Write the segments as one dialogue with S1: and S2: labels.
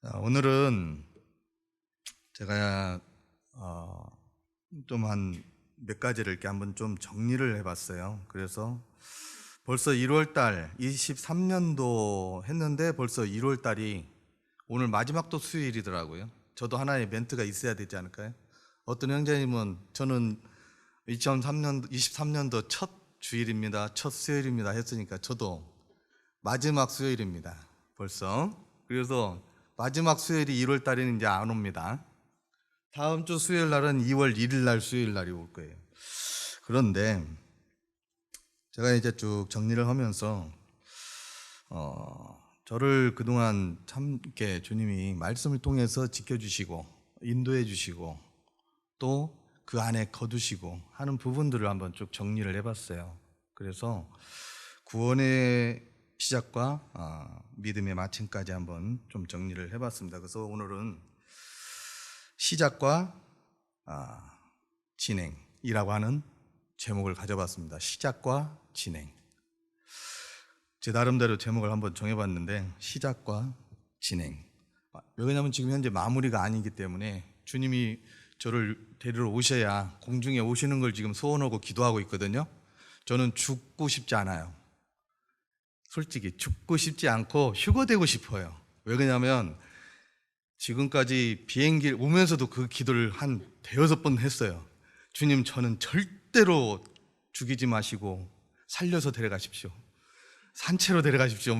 S1: 오늘은 제가 좀 한 몇 가지를 이렇게 한번 좀 정리를 해봤어요. 그래서 벌써 1월 달 23년도 했는데 벌써 1월 달이 오늘 마지막 또 수요일이더라고요. 저도 하나의 멘트가 있어야 되지 않을까요? 어떤 형제님은 저는 23년도 첫 주일입니다, 첫 수요일입니다 했으니까 저도 마지막 수요일입니다 벌써. 그래서 마지막 수요일이 1월 달에는 이제 안 옵니다. 다음 주 수요일 날은 2월 1일 날 수요일 날이 올 거예요. 그런데 제가 이제 쭉 정리를 하면서 저를 그동안 참 이렇게 주님이 말씀을 통해서 지켜주시고 인도해 주시고 또 그 안에 거두시고 하는 부분들을 한번 쭉 정리를 해봤어요. 그래서 구원의 시작과 믿음의 마침까지 한번 좀 정리를 해봤습니다. 그래서 오늘은 시작과 진행이라고 하는 제목을 가져봤습니다. 시작과 진행. 제 나름대로 제목을 한번 정해봤는데 시작과 진행. 왜냐하면 지금 현재 마무리가 아니기 때문에 주님이 저를 데리러 오셔야 공중에 오시는 걸 지금 소원하고 기도하고 있거든요. 저는 죽고 싶지 않아요. 솔직히 죽고 싶지 않고 휴거되고 싶어요. 왜 그러냐면 지금까지 비행기 오면서도 그 기도를 한 대여섯 번 했어요. 주님, 저는 절대로 죽이지 마시고 살려서 데려가십시오. 산채로 데려가십시오.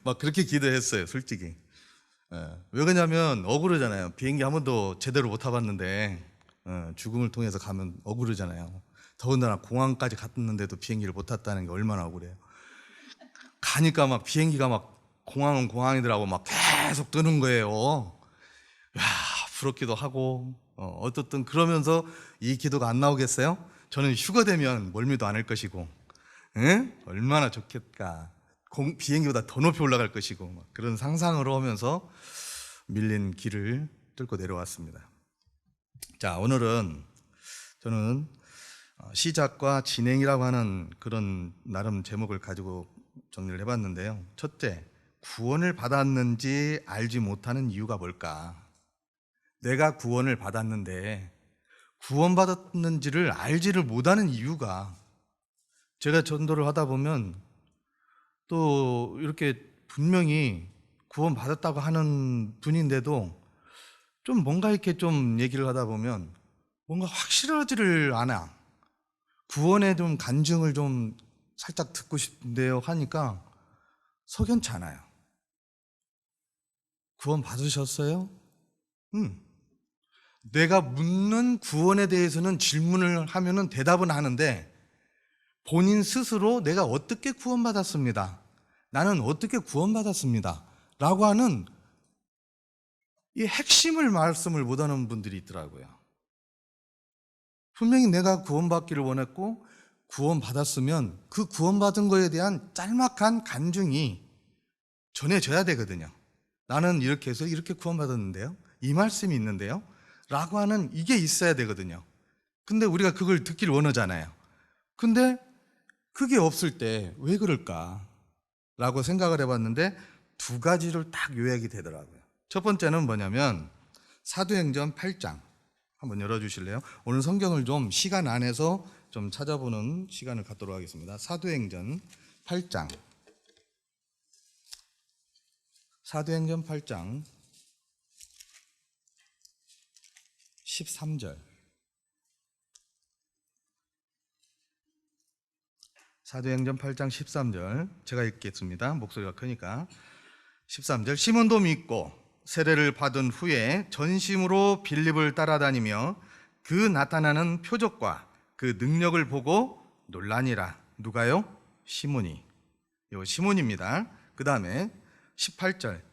S1: 막 그렇게 기도했어요, 솔직히. 왜 그러냐면 억울하잖아요. 비행기 한 번도 제대로 못 타봤는데 죽음을 통해서 가면 억울하잖아요. 더군다나 공항까지 갔는데도 비행기를 못 탔다는 게 얼마나 억울해요. 가니까 막 비행기가 막 공항은 공항이더라고 막 계속 뜨는 거예요. 야, 부럽기도 하고 어떻든 그러면서 이 기도가 안 나오겠어요? 저는 휴거되면 멀미도 안 할 것이고 얼마나 좋겠까. 비행기보다 더 높이 올라갈 것이고 막 그런 상상으로 하면서 밀린 길을 뚫고 내려왔습니다. 자, 오늘은 저는 시작과 진행이라고 하는 그런 나름 제목을 가지고 정리를 해봤는데요. 첫째, 구원을 받았는지 알지 못하는 이유가 뭘까? 내가 구원을 받았는데 구원받았는지를 알지를 못하는 이유가, 제가 전도를 하다 보면 또 이렇게 분명히 구원받았다고 하는 분인데도 좀 뭔가 이렇게 좀 얘기를 하다 보면 뭔가 확실하지를 않아. 구원에 좀 간증을 좀 살짝 듣고 싶은데요 하니까 석연치 않아요. 구원 받으셨어요? 내가 묻는 구원에 대해서는 질문을 하면은 대답은 하는데 본인 스스로 내가 어떻게 구원받았습니다, 나는 어떻게 구원받았습니다 라고 하는 이 핵심을 말씀을 못하는 분들이 있더라고요. 분명히 내가 구원받기를 원했고 구원받았으면 그 구원받은 거에 대한 짤막한 간증이 전해져야 되거든요. 나는 이렇게 해서 이렇게 구원받았는데요, 이 말씀이 있는데요 라고 하는 이게 있어야 되거든요. 근데 우리가 그걸 듣기를 원하잖아요. 근데 그게 없을 때 왜 그럴까 라고 생각을 해봤는데 두 가지를 딱 요약이 되더라고요. 첫 번째는 뭐냐면 사도행전 8장 한번 열어주실래요? 오늘 성경을 좀 시간 안에서 좀 찾아보는 시간을 갖도록 하겠습니다. 사도행전 8장 13절. 사도행전 8장 13절 제가 읽겠습니다. 목소리가 크니까. 13절. 시몬도 믿고 세례를 받은 후에 전심으로 빌립을 따라다니며 그 나타나는 표적과 그 능력을 보고 놀라니라. 누가요? 시몬이. 요 시몬입니다. 그 다음에 18절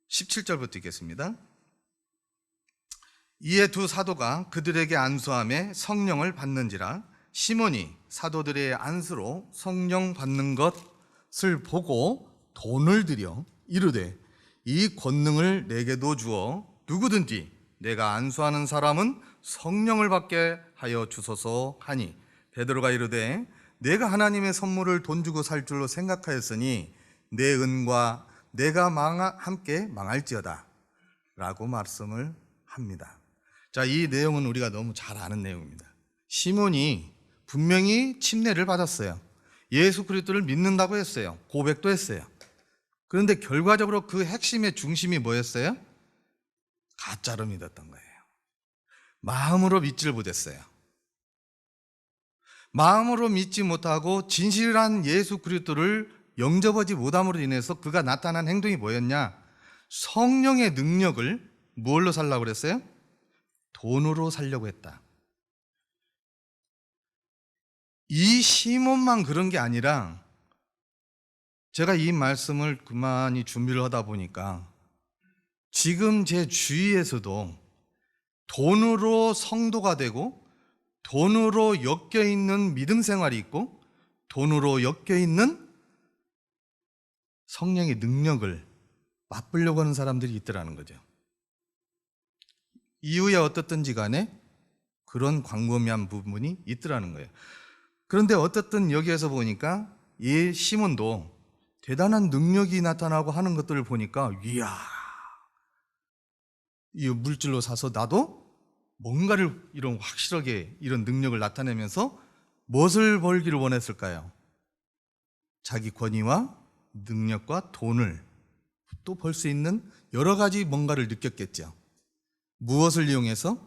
S1: 17절부터 읽겠습니다. 이에 두 사도가 그들에게 안수하며 성령을 받는지라. 시몬이 사도들의 안수로 성령 받는 것을 보고 돈을 들여 이르되 이 권능을 내게도 주어 누구든지 내가 안수하는 사람은 성령을 받게 하여 주소서 하니, 베드로가 이르되 내가 하나님의 선물을 돈 주고 살 줄로 생각하였으니 내 은과 내가 함께 망할지어다 라고 말씀을 합니다. 자, 이 내용은 우리가 너무 잘 아는 내용입니다. 시몬이 분명히 침례를 받았어요. 예수 그리스도를 믿는다고 했어요. 고백도 했어요. 그런데 결과적으로 그 핵심의 중심이 뭐였어요? 가짜로 믿었던 거예요. 마음으로 믿지를 못했어요. 마음으로 믿지 못하고 진실한 예수 그리스도를 영접하지 못함으로 인해서 그가 나타난 행동이 뭐였냐? 성령의 능력을 뭘로 살려고 그랬어요? 돈으로 살려고 했다. 이 시몬만 그런 게 아니라 제가 이 말씀을 그만이 준비를 하다 보니까 지금 제 주위에서도 돈으로 성도가 되고 돈으로 엮여있는 믿음 생활이 있고 돈으로 엮여있는 성령의 능력을 맛보려고 하는 사람들이 있더라는 거죠. 이유야 어떻든지 간에 그런 광범위한 부분이 있더라는 거예요. 그런데 어떻든 여기에서 보니까 이 시몬도 대단한 능력이 나타나고 하는 것들을 보니까 이야, 이 물질로 사서 나도 뭔가를 이런 확실하게 이런 능력을 나타내면서 무엇을 벌기를 원했을까요? 자기 권위와 능력과 돈을 또 벌 수 있는 여러 가지 뭔가를 느꼈겠죠. 무엇을 이용해서?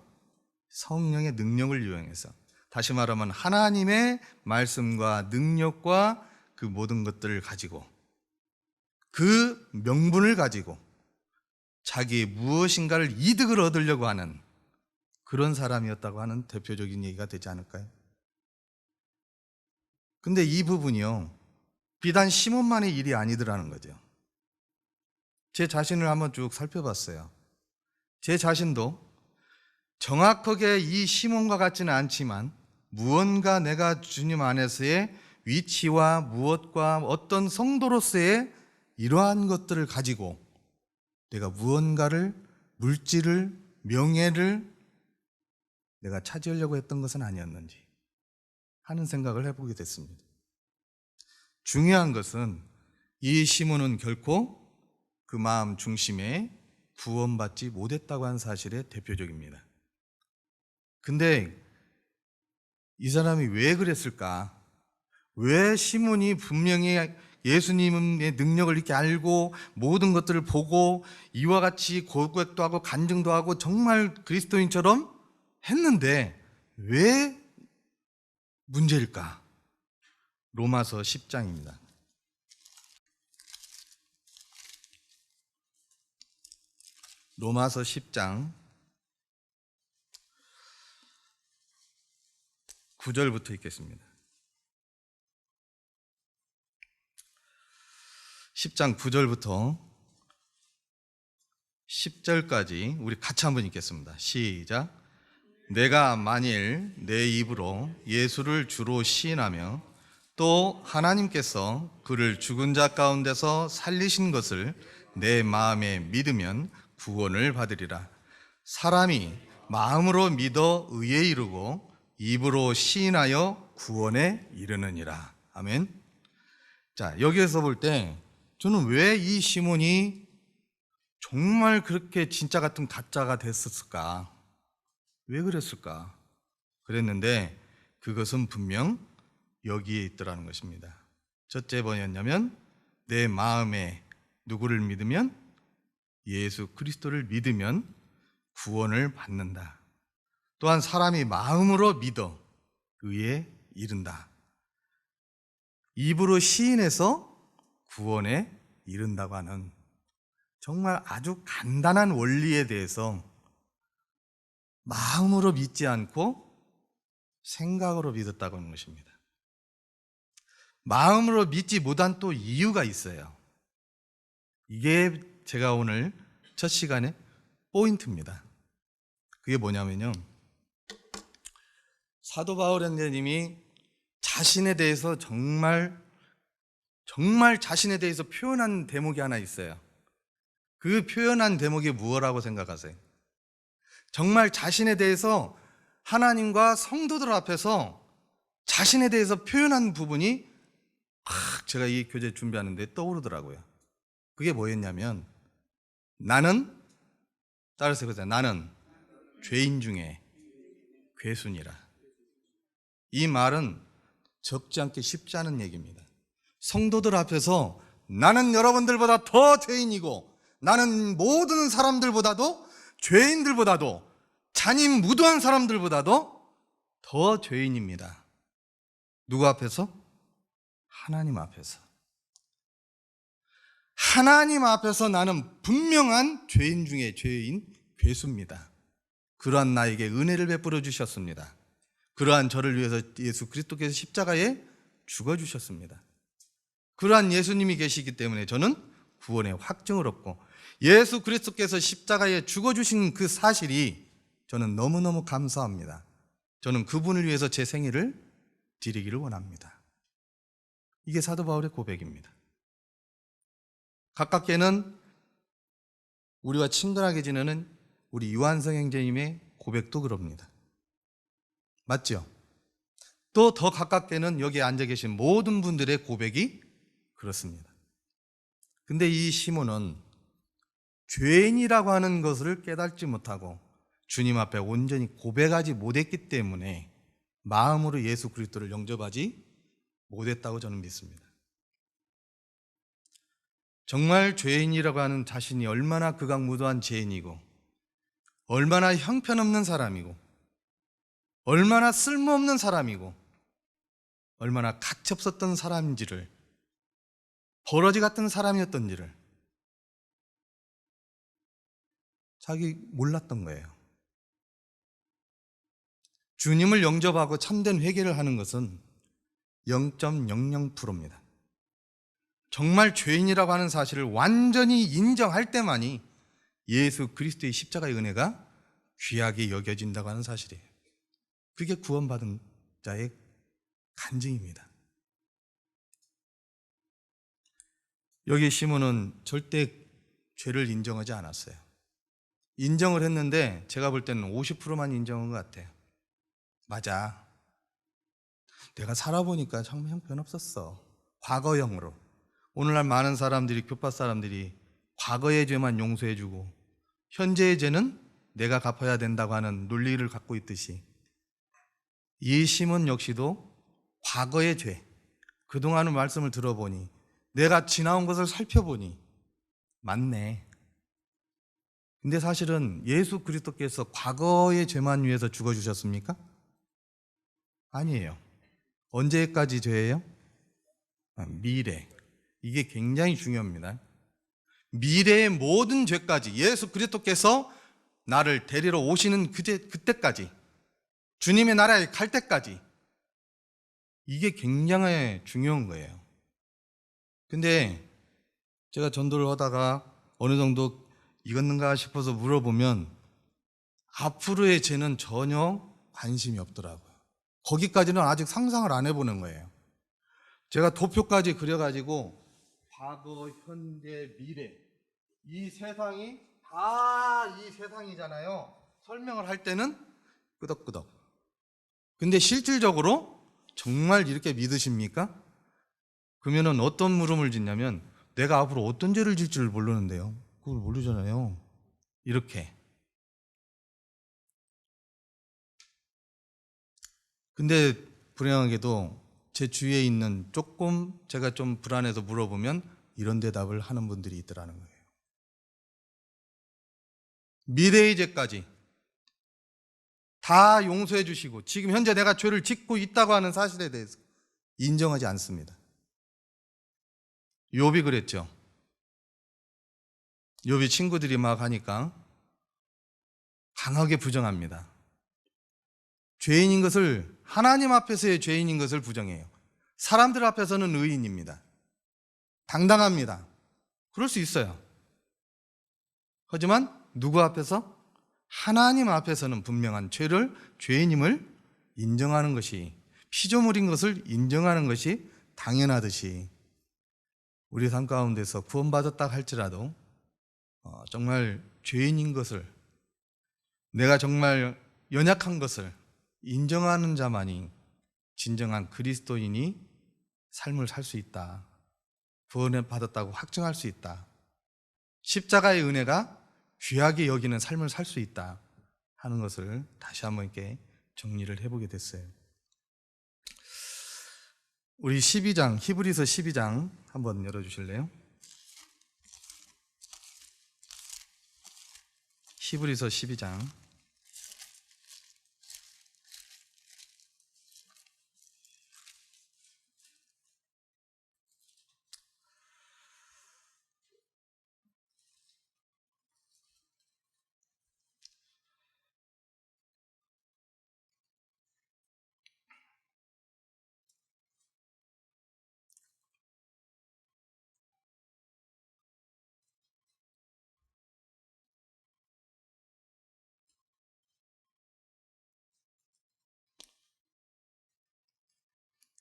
S1: 성령의 능력을 이용해서. 다시 말하면 하나님의 말씀과 능력과 그 모든 것들을 가지고 그 명분을 가지고 자기의 무엇인가를 이득을 얻으려고 하는 그런 사람이었다고 하는 대표적인 얘기가 되지 않을까요? 근데 이 부분이요, 비단 시몬만의 일이 아니더라는 거죠. 제 자신을 한번 쭉 살펴봤어요. 제 자신도 정확하게 이 시몬과 같지는 않지만 무언가 내가 주님 안에서의 위치와 무엇과 어떤 성도로서의 이러한 것들을 가지고 내가 무언가를, 물질을, 명예를 내가 차지하려고 했던 것은 아니었는지 하는 생각을 해보게 됐습니다. 중요한 것은 이 시몬은 결코 그 마음 중심에 구원받지 못했다고 하는 사실의 대표적입니다. 근데 이 사람이 왜 그랬을까? 왜 시몬이 분명히 예수님의 능력을 이렇게 알고 모든 것들을 보고 이와 같이 고백도 하고 간증도 하고 정말 그리스도인처럼 했는데 왜 문제일까? 로마서 10장입니다. 로마서 10장 9절부터 읽겠습니다. 10장 9절부터 10절까지 우리 같이 한번 읽겠습니다. 시작. 내가 만일 내 입으로 예수를 주로 시인하며 또 하나님께서 그를 죽은 자 가운데서 살리신 것을 내 마음에 믿으면 구원을 받으리라. 사람이 마음으로 믿어 의에 이르고 입으로 시인하여 구원에 이르느니라. 아멘. 자, 여기에서 볼 때 저는 왜 이 시몬이 정말 그렇게 진짜 같은 가짜가 됐었을까? 왜 그랬을까? 그랬는데 그것은 분명 여기에 있더라는 것입니다. 첫째 뭐였냐면 내 마음에 누구를 믿으면? 예수 그리스도를 믿으면 구원을 받는다. 또한 사람이 마음으로 믿어 의에 이른다. 입으로 시인해서 구원에 이른다고 하는 정말 아주 간단한 원리에 대해서 마음으로 믿지 않고 생각으로 믿었다고 하는 것입니다. 마음으로 믿지 못한 또 이유가 있어요. 이게 제가 오늘 첫 시간에 포인트입니다. 그게 뭐냐면요, 사도 바울 형제님이 자신에 대해서 정말 자신에 대해서 표현한 대목이 하나 있어요. 그 표현한 대목이 무엇이라고 생각하세요? 정말 자신에 대해서 하나님과 성도들 앞에서 자신에 대해서 표현한 부분이 제가 이 교재 준비하는데 떠오르더라고요. 그게 뭐였냐면 나는 따라서 그러잖아요. 나는 죄인 중에 괴순이라. 이 말은 적지 않게 쉽지 않은 얘기입니다. 성도들 앞에서 나는 여러분들보다 더 죄인이고 나는 모든 사람들보다도 죄인들보다도 잔인 무도한 사람들보다도 더 죄인입니다. 누구 앞에서? 하나님 앞에서. 하나님 앞에서 나는 분명한 죄인 중에 죄인, 괴수입니다. 그러한 나에게 은혜를 베풀어 주셨습니다. 그러한 저를 위해서 예수 그리스도께서 십자가에 죽어주셨습니다. 그러한 예수님이 계시기 때문에 저는 구원의 확증을 얻고 예수 그리스도께서 십자가에 죽어주신 그 사실이 저는 너무너무 감사합니다. 저는 그분을 위해서 제 생애를 드리기를 원합니다. 이게 사도 바울의 고백입니다. 가깝게는 우리와 친근하게 지내는 우리 유한성 형제님의 고백도 그럽니다. 맞죠? 또 더 가깝게는 여기 앉아 계신 모든 분들의 고백이 그렇습니다. 근데 이 시몬은 죄인이라고 하는 것을 깨닫지 못하고 주님 앞에 온전히 고백하지 못했기 때문에 마음으로 예수 그리스도를 영접하지 못했다고 저는 믿습니다. 정말 죄인이라고 하는 자신이 얼마나 극악무도한 죄인이고 얼마나 형편없는 사람이고 얼마나 쓸모없는 사람이고 얼마나 가치없었던 사람인지를, 버러지 같은 사람이었던지를 자기 몰랐던 거예요. 주님을 영접하고 참된 회개를 하는 것은 0.00%입니다. 정말 죄인이라고 하는 사실을 완전히 인정할 때만이 예수 그리스도의 십자가의 은혜가 귀하게 여겨진다고 하는 사실이에요. 그게 구원받은 자의 간증입니다. 여기 시몬은 절대 죄를 인정하지 않았어요. 인정을 했는데 제가 볼 때는 50%만 인정한 것 같아요. 맞아. 내가 살아보니까 참 형편없었어. 과거형으로. 오늘날 많은 사람들이, 교파 사람들이 과거의 죄만 용서해주고 현재의 죄는 내가 갚아야 된다고 하는 논리를 갖고 있듯이 이 시몬 역시도 과거의 죄, 그동안의 말씀을 들어보니 내가 지나온 것을 살펴보니 맞네. 근데 사실은 예수 그리스도께서 과거의 죄만 위해서 죽어주셨습니까? 아니에요. 언제까지 죄예요? 미래. 이게 굉장히 중요합니다. 미래의 모든 죄까지 예수 그리스도께서 나를 데리러 오시는 그때까지, 주님의 나라에 갈 때까지, 이게 굉장히 중요한 거예요. 근데 제가 전도를 하다가 어느 정도 익었는가 싶어서 물어보면 앞으로의 죄는 전혀 관심이 없더라고요. 거기까지는 아직 상상을 안 해보는 거예요. 제가 도표까지 그려가지고 과거, 현재, 미래, 이 세상이 다 이 세상이잖아요. 설명을 할 때는 끄덕끄덕. 근데 실질적으로 정말 이렇게 믿으십니까? 그러면은 어떤 물음을 짓냐면 내가 앞으로 어떤 죄를 질 줄 모르는데요. 그걸 모르잖아요. 이렇게. 근데 불행하게도 제 주위에 있는 조금 제가 좀 불안해서 물어보면 이런 대답을 하는 분들이 있더라는 거예요. 미래의 죄까지 다 용서해 주시고 지금 현재 내가 죄를 짓고 있다고 하는 사실에 대해서 인정하지 않습니다. 욥이 그랬죠. 욥이 친구들이 막 하니까 강하게 부정합니다. 죄인인 것을, 하나님 앞에서의 죄인인 것을 부정해요. 사람들 앞에서는 의인입니다. 당당합니다. 그럴 수 있어요. 하지만 누구 앞에서? 하나님 앞에서는 분명한 죄인임을 인정하는 것이, 피조물인 것을 인정하는 것이 당연하듯이 우리 삶 가운데서 구원받았다 할지라도 정말 죄인인 것을, 내가 정말 연약한 것을 인정하는 자만이 진정한 그리스도인이 삶을 살 수 있다, 구원을 받았다고 확증할 수 있다, 십자가의 은혜가 귀하게 여기는 삶을 살 수 있다 하는 것을 다시 한번 이렇게 정리를 해보게 됐어요. 우리 12장, 히브리서 12장 한번 열어주실래요? 히브리서 12장.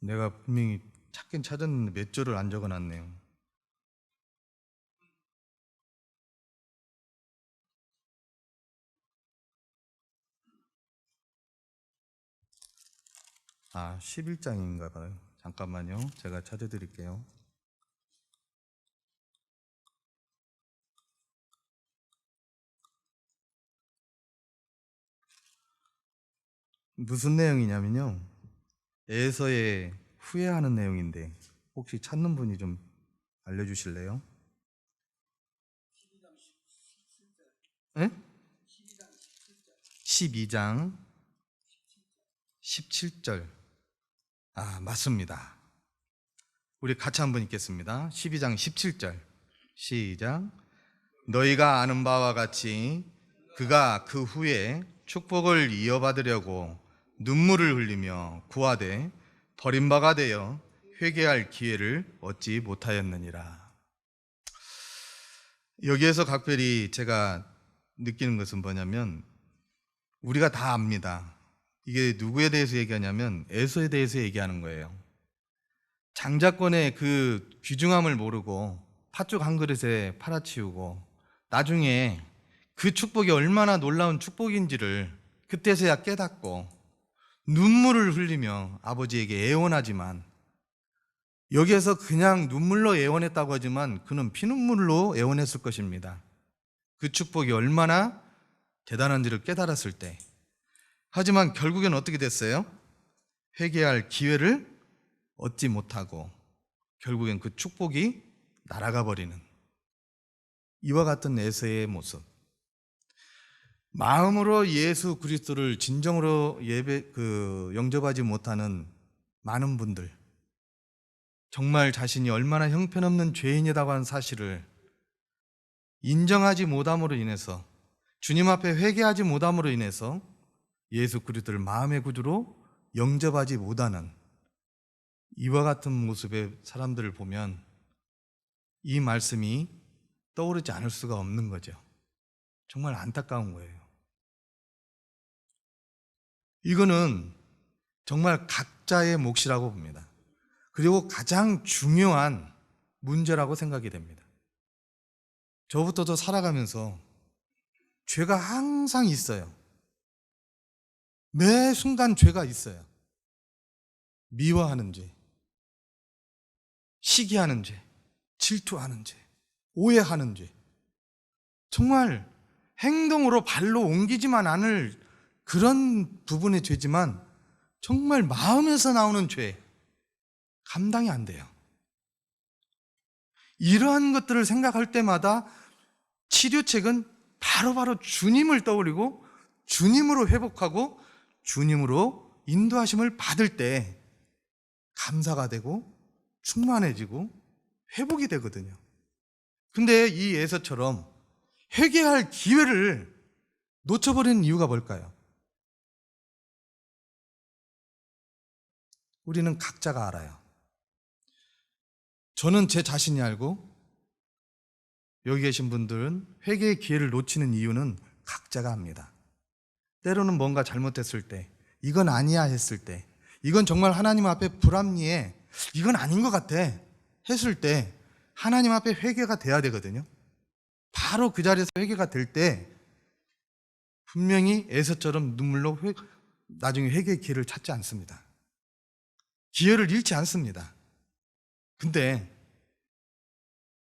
S1: 내가 분명히 찾긴 찾았는데 몇 절을 안 적어놨네요. 아, 11장인가 봐요. 잠깐만요. 제가 찾아드릴게요. 무슨 내용이냐면요, 에서의 후회하는 내용인데 혹시 찾는 분이 좀 알려주실래요? 네? 12장 17절. 아, 맞습니다. 우리 같이 한번 읽겠습니다. 12장 17절 시작. 너희가 아는 바와 같이 그가 그 후에 축복을 이어받으려고 눈물을 흘리며 구하되 버림바가 되어 회개할 기회를 얻지 못하였느니라. 여기에서 각별히 제가 느끼는 것은 뭐냐면, 우리가 다 압니다. 이게 누구에 대해서 얘기하냐면 에서에 대해서 얘기하는 거예요. 장자권의 그 귀중함을 모르고 팥죽 한 그릇에 팔아치우고 나중에 그 축복이 얼마나 놀라운 축복인지를 그때서야 깨닫고 눈물을 흘리며 아버지에게 애원하지만, 여기에서 그냥 눈물로 애원했다고 하지만 그는 피눈물로 애원했을 것입니다. 그 축복이 얼마나 대단한지를 깨달았을 때. 하지만 결국엔 어떻게 됐어요? 회개할 기회를 얻지 못하고 결국엔 그 축복이 날아가 버리는 이와 같은 에서의 모습. 마음으로 예수 그리스도를 진정으로 영접하지 못하는 많은 분들, 정말 자신이 얼마나 형편없는 죄인이라고 하는 사실을 인정하지 못함으로 인해서, 주님 앞에 회개하지 못함으로 인해서 예수 그리스도를 마음의 구주로 영접하지 못하는 이와 같은 모습의 사람들을 보면 이 말씀이 떠오르지 않을 수가 없는 거죠. 정말 안타까운 거예요. 이거는 정말 각자의 몫이라고 봅니다. 그리고 가장 중요한 문제라고 생각이 됩니다. 저부터도 살아가면서 죄가 항상 있어요. 매 순간 죄가 있어요. 미워하는 죄, 시기하는 죄, 질투하는 죄, 오해하는 죄. 정말 행동으로 발로 옮기지만 않을 그런 부분의 죄지만 정말 마음에서 나오는 죄, 감당이 안 돼요. 이러한 것들을 생각할 때마다 치료책은 바로바로 주님을 떠올리고 주님으로 회복하고 주님으로 인도하심을 받을 때 감사가 되고 충만해지고 회복이 되거든요. 근데 이 에서처럼 회개할 기회를 놓쳐버리는 이유가 뭘까요? 우리는 각자가 알아요. 저는 제 자신이 알고, 여기 계신 분들은 회개의 기회를 놓치는 이유는 각자가 압니다. 때로는 뭔가 잘못했을 때, 이건 아니야 했을 때, 이건 정말 하나님 앞에 불합리해, 이건 아닌 것 같아 했을 때 하나님 앞에 회개가 돼야 되거든요. 바로 그 자리에서 회개가 될 때 분명히 에서처럼 눈물로 나중에 회개의 기회를 찾지 않습니다. 기회를 잃지 않습니다. 근데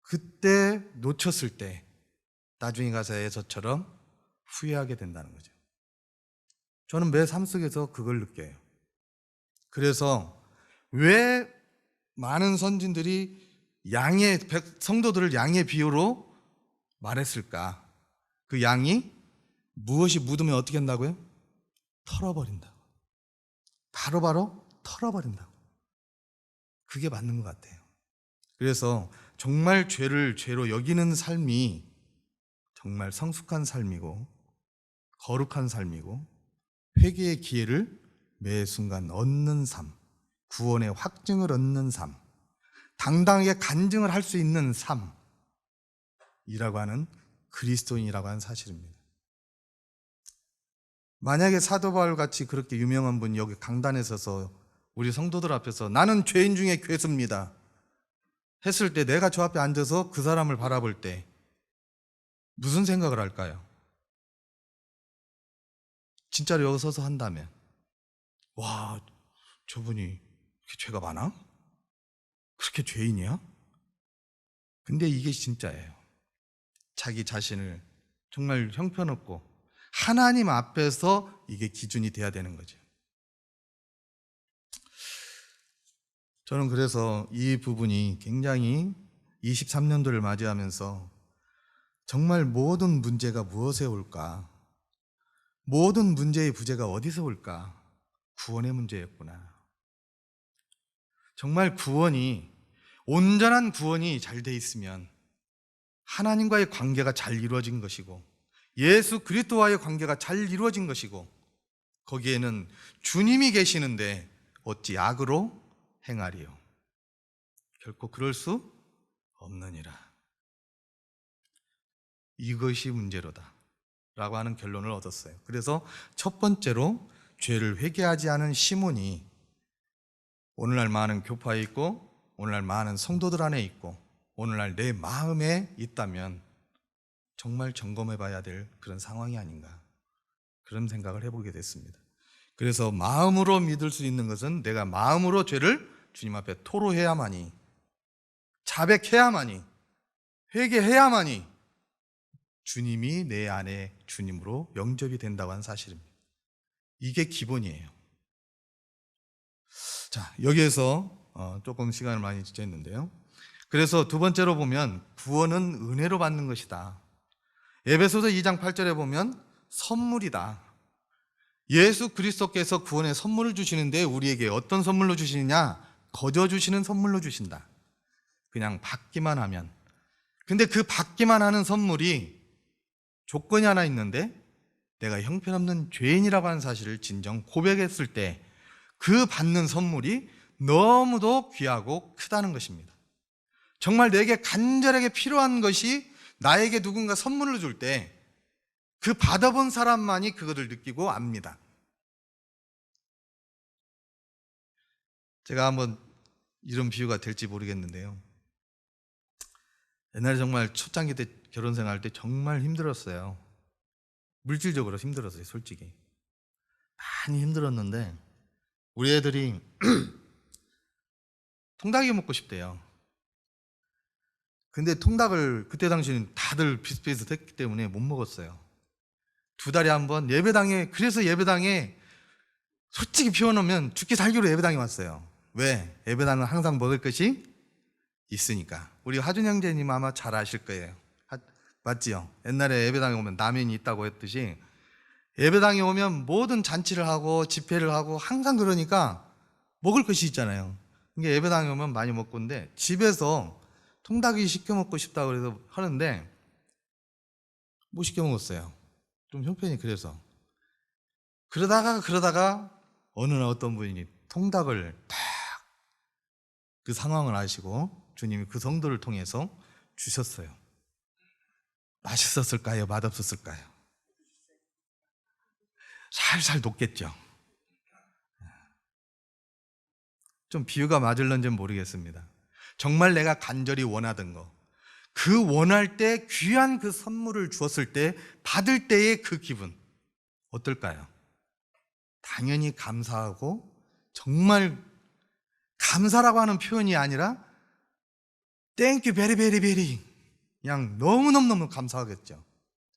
S1: 그때 놓쳤을 때 나중에 가서 에서처럼 후회하게 된다는 거죠. 저는 매 삶 속에서 그걸 느껴요. 그래서 왜 많은 선진들이 성도들을 양의 비유로 말했을까? 그 양이 무엇이 묻으면 어떻게 한다고요? 털어버린다고. 바로바로 털어버린다고. 그게 맞는 것 같아요. 그래서 정말 죄를 죄로 여기는 삶이 정말 성숙한 삶이고 거룩한 삶이고 회개의 기회를 매 순간 얻는 삶, 구원의 확증을 얻는 삶, 당당하게 간증을 할 수 있는 삶이라고 하는 그리스도인이라고 하는 사실입니다. 만약에 사도 바울 같이 그렇게 유명한 분이 여기 강단에 서서 우리 성도들 앞에서 나는 죄인 중에 괴수입니다 했을 때 내가 저 앞에 앉아서 그 사람을 바라볼 때 무슨 생각을 할까요? 진짜로 여기 서서 한다면 와, 저분이 그렇게 죄가 많아? 그렇게 죄인이야? 근데 이게 진짜예요. 자기 자신을 정말 형편없고 하나님 앞에서 이게 기준이 돼야 되는 거죠. 저는 그래서 이 부분이 굉장히 23년도를 맞이하면서 정말 모든 문제가 무엇에 올까? 모든 문제의 부재가 어디서 올까? 구원의 문제였구나. 정말 구원이, 온전한 구원이 잘 돼 있으면 하나님과의 관계가 잘 이루어진 것이고 예수 그리스도와의 관계가 잘 이루어진 것이고 거기에는 주님이 계시는데 어찌 악으로 행하리요? 결코 그럴 수 없느니라. 이것이 문제로다 라고 하는 결론을 얻었어요. 그래서 첫 번째로 죄를 회개하지 않은 시몬이 오늘날 많은 교파에 있고 오늘날 많은 성도들 안에 있고 오늘날 내 마음에 있다면 정말 점검해 봐야 될 그런 상황이 아닌가, 그런 생각을 해보게 됐습니다. 그래서 마음으로 믿을 수 있는 것은 내가 마음으로 죄를 주님 앞에 토로해야만이, 자백해야만이, 회개해야만이 주님이 내 안에 주님으로 영접이 된다고 하는 사실입니다. 이게 기본이에요. 자, 여기에서 조금 시간을 많이 지체했는데요. 그래서 두 번째로 보면 구원은 은혜로 받는 것이다. 에베소서 2장 8절에 보면 선물이다. 예수 그리스도께서 구원의 선물을 주시는데 우리에게 어떤 선물로 주시느냐? 거저 주시는 선물로 주신다. 그냥 받기만 하면. 근데 그 받기만 하는 선물이 조건이 하나 있는데 내가 형편없는 죄인이라고 하는 사실을 진정 고백했을 때 그 받는 선물이 너무도 귀하고 크다는 것입니다. 정말 내게 간절하게 필요한 것이 나에게 누군가 선물을 줄 때 그 받아본 사람만이 그것을 느끼고 압니다. 제가 한번 이런 비유가 될지 모르겠는데요. 옛날에 정말 초창기 때 결혼 생활할 때 정말 힘들었어요. 물질적으로 힘들었어요, 솔직히. 많이 힘들었는데 우리 애들이 통닭이 먹고 싶대요. 근데 통닭을 그때 당시에는 다들 비슷비슷했기 때문에 못 먹었어요. 2달에 한 번 예배당에, 그래서 예배당에 솔직히 표현하면 죽기 살기로 예배당에 왔어요. 왜? 예배당은 항상 먹을 것이 있으니까. 우리 하준 형제님 아마 잘 아실 거예요. 맞지요? 옛날에 예배당에 오면 라면이 있다고 했듯이 예배당에 오면 모든 잔치를 하고 집회를 하고 항상 그러니까 먹을 것이 있잖아요. 그러니까 예배당에 오면 많이 먹고인데 집에서 통닭이 시켜 먹고 싶다고 그래서 하는데 못 시켜 먹었어요. 좀 형편이 그래서. 그러다가 어느 날 어떤 분이 통닭을 딱 그 상황을 아시고 주님이 그 성도를 통해서 주셨어요. 맛있었을까요? 맛없었을까요? 살살 녹겠죠. 좀 비유가 맞을런지는 모르겠습니다. 정말 내가 간절히 원하던 거, 그 원할 때 귀한 그 선물을 주었을 때 받을 때의 그 기분 어떨까요? 당연히 감사하고, 정말 감사라고 하는 표현이 아니라 땡큐 베리 베리 베리, 그냥 너무너무 감사하겠죠.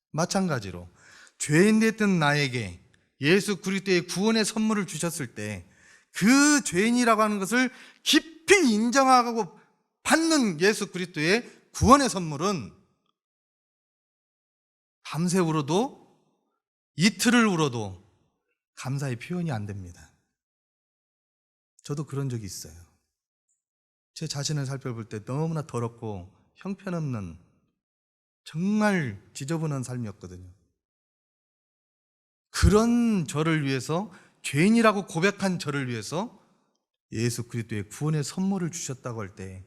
S1: 마찬가지로 죄인 됐던 나에게 예수 그리스도의 구원의 선물을 주셨을 때 그 죄인이라고 하는 것을 깊이 인정하고 받는 예수 그리스도의 구원의 선물은 밤새 울어도 이틀을 울어도 감사의 표현이 안 됩니다. 저도 그런 적이 있어요. 제 자신을 살펴볼 때 너무나 더럽고 형편없는 정말 지저분한 삶이었거든요. 그런 저를 위해서, 죄인이라고 고백한 저를 위해서 예수 그리스도의 구원의 선물을 주셨다고 할 때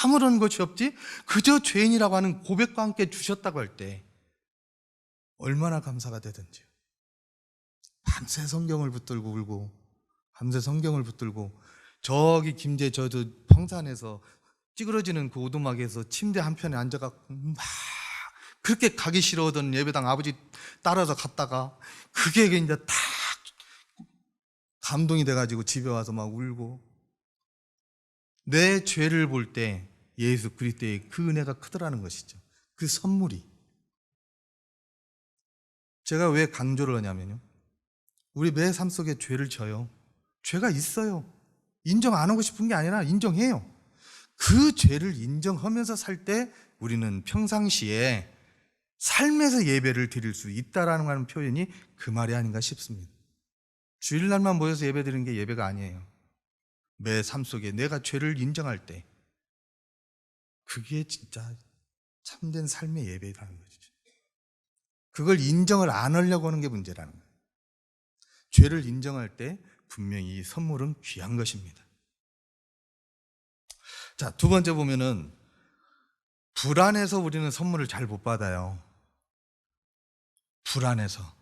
S1: 아무런 것이 없지 그저 죄인이라고 하는 고백과 함께 주셨다고 할 때 얼마나 감사가 되든지요. 밤새 성경을 붙들고 울고, 밤새 성경을 붙들고, 저기 김제 저도 평산에서 찌그러지는 그 오두막에서 침대 한편에 앉아갖고 막 그렇게 가기 싫어하던 예배당 아버지 따라서 갔다가 그게 이제 다 감동이 돼가지고 집에 와서 막 울고, 내 죄를 볼 때 예수 그리스도의 그 은혜가 크더라는 것이죠. 그 선물이. 제가 왜 강조를 하냐면요, 우리 매 삶 속에 죄를 져요. 죄가 있어요. 인정 안 하고 싶은 게 아니라 인정해요. 그 죄를 인정하면서 살 때 우리는 평상시에 삶에서 예배를 드릴 수 있다라는 표현이 그 말이 아닌가 싶습니다. 주일날만 모여서 예배 드리는 게 예배가 아니에요. 매 삶 속에 내가 죄를 인정할 때 그게 진짜 참된 삶의 예배라는 거죠. 그걸 인정을 안 하려고 하는 게 문제라는 거예요. 죄를 인정할 때 분명히 이 선물은 귀한 것입니다. 자, 두 번째 보면은 불안해서 우리는 선물을 잘 못 받아요. 불안해서.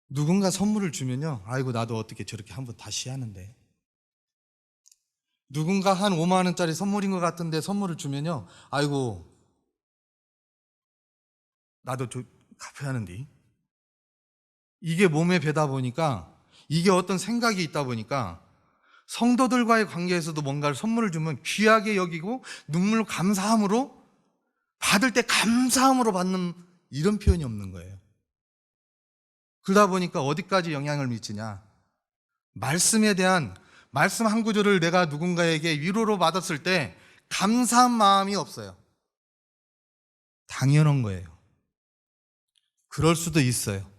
S1: 누군가 선물을 주면요, 아이고 나도 어떻게 저렇게 한번 다시 하는데. 누군가 한 5만 원짜리 선물인 것 같은데 선물을 주면요, 아이고 나도 갚아야 하는데. 이게 몸에 배다 보니까, 이게 어떤 생각이 있다 보니까 성도들과의 관계에서도 뭔가를 선물을 주면 귀하게 여기고 눈물 감사함으로 받을 때 감사함으로 받는 이런 표현이 없는 거예요. 그러다 보니까 어디까지 영향을 미치냐, 말씀에 대한 말씀 한 구절을 내가 누군가에게 위로로 받았을 때 감사한 마음이 없어요. 당연한 거예요. 그럴 수도 있어요.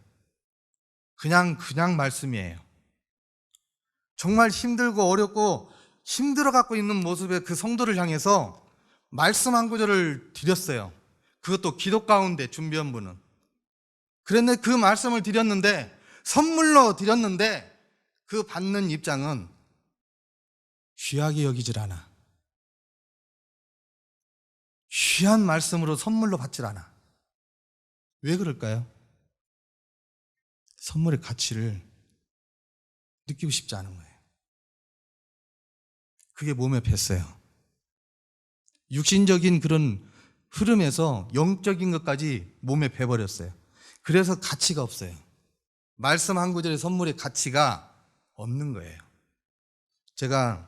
S1: 그냥 말씀이에요. 정말 힘들고 어렵고 힘들어 갖고 있는 모습의 그 성도를 향해서 말씀 한 구절을 드렸어요. 그것도 기도 가운데 준비한 분은. 그런데 그 말씀을 드렸는데, 선물로 드렸는데, 그 받는 입장은 귀하게 여기질 않아. 귀한 말씀으로 선물로 받질 않아. 왜 그럴까요? 선물의 가치를 느끼고 싶지 않은 거예요. 그게 몸에 뱄어요. 육신적인 그런 흐름에서 영적인 것까지 몸에 배버렸어요. 그래서 가치가 없어요. 말씀 한 구절의 선물의 가치가 없는 거예요. 제가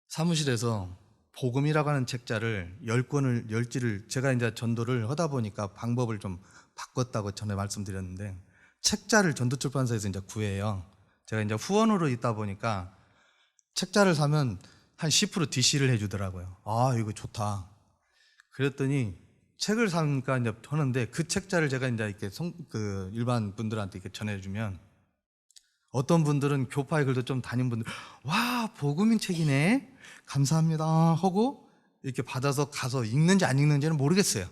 S1: 사무실에서 복음이라고 하는 책자를 10지를 제가 이제 전도를 하다 보니까 방법을 좀 바꿨다고 전에 말씀드렸는데, 책자를 전도출판사에서 이제 구해요. 제가 이제 후원으로 있다 보니까 책자를 사면 한 10% DC를 해주더라고요. 아, 이거 좋다. 그랬더니 책을 사니까 이제 하는데, 그 책자를 제가 이제 이렇게 일반 분들한테 이렇게 전해주면, 어떤 분들은 교파의 글도 좀 다닌 분들, 와, 복음인 책이네, 감사합니다 하고 이렇게 받아서 가서 읽는지 안 읽는지는 모르겠어요.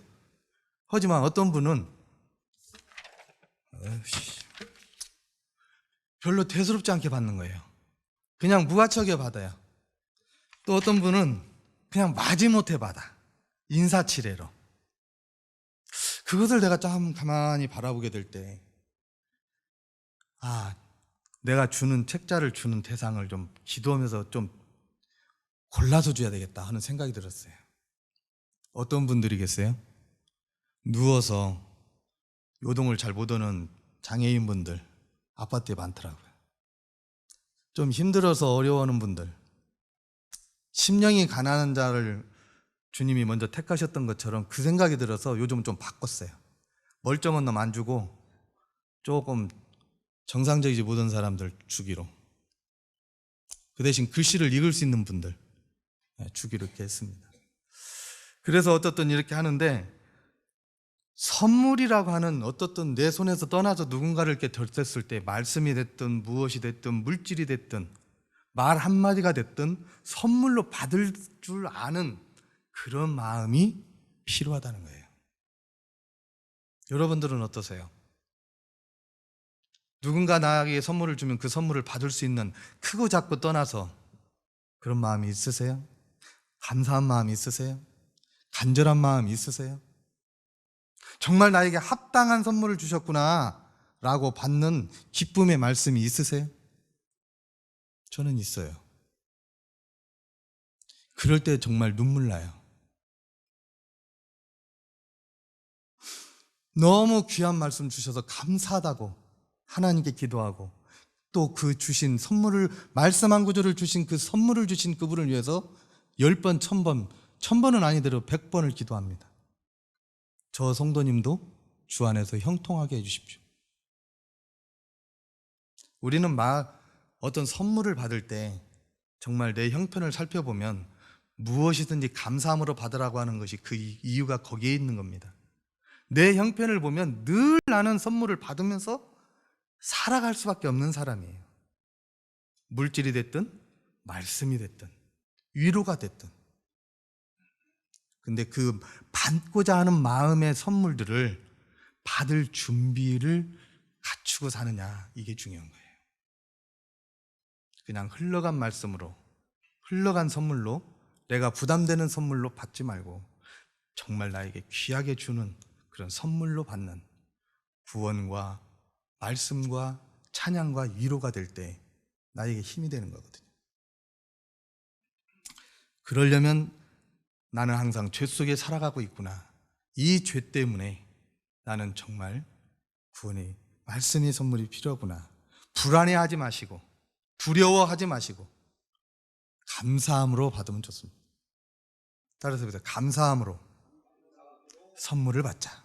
S1: 하지만 어떤 분은 별로 대수롭지 않게 받는 거예요. 그냥 무가치하게 받아요. 또 어떤 분은 그냥 마지못해 받아, 인사치레로. 그것을 내가 좀 가만히 바라보게 될 때, 내가 주는 책자를 주는 대상을 좀 기도하면서 좀 골라서 줘야 되겠다 하는 생각이 들었어요. 어떤 분들이겠어요? 누워서 요동을 잘 못 하는 장애인분들 아파트에 많더라고요. 좀 힘들어서 어려워하는 분들, 심령이 가난한 자를 주님이 먼저 택하셨던 것처럼 그 생각이 들어서 요즘 좀 바꿨어요. 멀쩡한 놈 안 주고 조금 정상적이지 못한 사람들 주기로. 그 대신 글씨를 읽을 수 있는 분들 주기로 이렇게 했습니다. 그래서 어떻든 이렇게 하는데, 선물이라고 하는 어떻든 내 손에서 떠나서 누군가를 이렇게 덜댔을 때, 말씀이 됐든 무엇이 됐든 물질이 됐든 말 한마디가 됐든 선물로 받을 줄 아는 그런 마음이 필요하다는 거예요. 여러분들은 어떠세요? 누군가 나에게 선물을 주면 그 선물을 받을 수 있는, 크고 작고 떠나서 그런 마음이 있으세요? 감사한 마음이 있으세요? 간절한 마음이 있으세요? 정말 나에게 합당한 선물을 주셨구나 라고 받는 기쁨의 말씀이 있으세요? 저는 있어요. 그럴 때 정말 눈물 나요. 너무 귀한 말씀 주셔서 감사하다고 하나님께 기도하고, 또 그 주신 선물을, 말씀 한 구절을 주신 그 선물을 주신 그분을 위해서 10번, 1000번, 1000번은 아니더라도 100번을 기도합니다. 저 성도님도 주 안에서 형통하게 해주십시오. 우리는 어떤 선물을 받을 때 정말 내 형편을 살펴보면 무엇이든지 감사함으로 받으라고 하는 것이, 그 이유가 거기에 있는 겁니다. 내 형편을 보면 늘 나는 선물을 받으면서 살아갈 수밖에 없는 사람이에요. 물질이 됐든 말씀이 됐든 위로가 됐든. 근데 그 받고자 하는 마음의 선물들을 받을 준비를 갖추고 사느냐, 이게 중요한 거예요. 그냥 흘러간 말씀으로, 흘러간 선물로, 내가 부담되는 선물로 받지 말고 정말 나에게 귀하게 주는 그런 선물로 받는, 구원과 말씀과 찬양과 위로가 될 때 나에게 힘이 되는 거거든요. 그러려면 나는 항상 죄 속에 살아가고 있구나, 이 죄 때문에 나는 정말 구원의 말씀의 선물이 필요하구나, 불안해하지 마시고 두려워하지 마시고 감사함으로 받으면 좋습니다. 따라서 감사함으로 선물을 받자.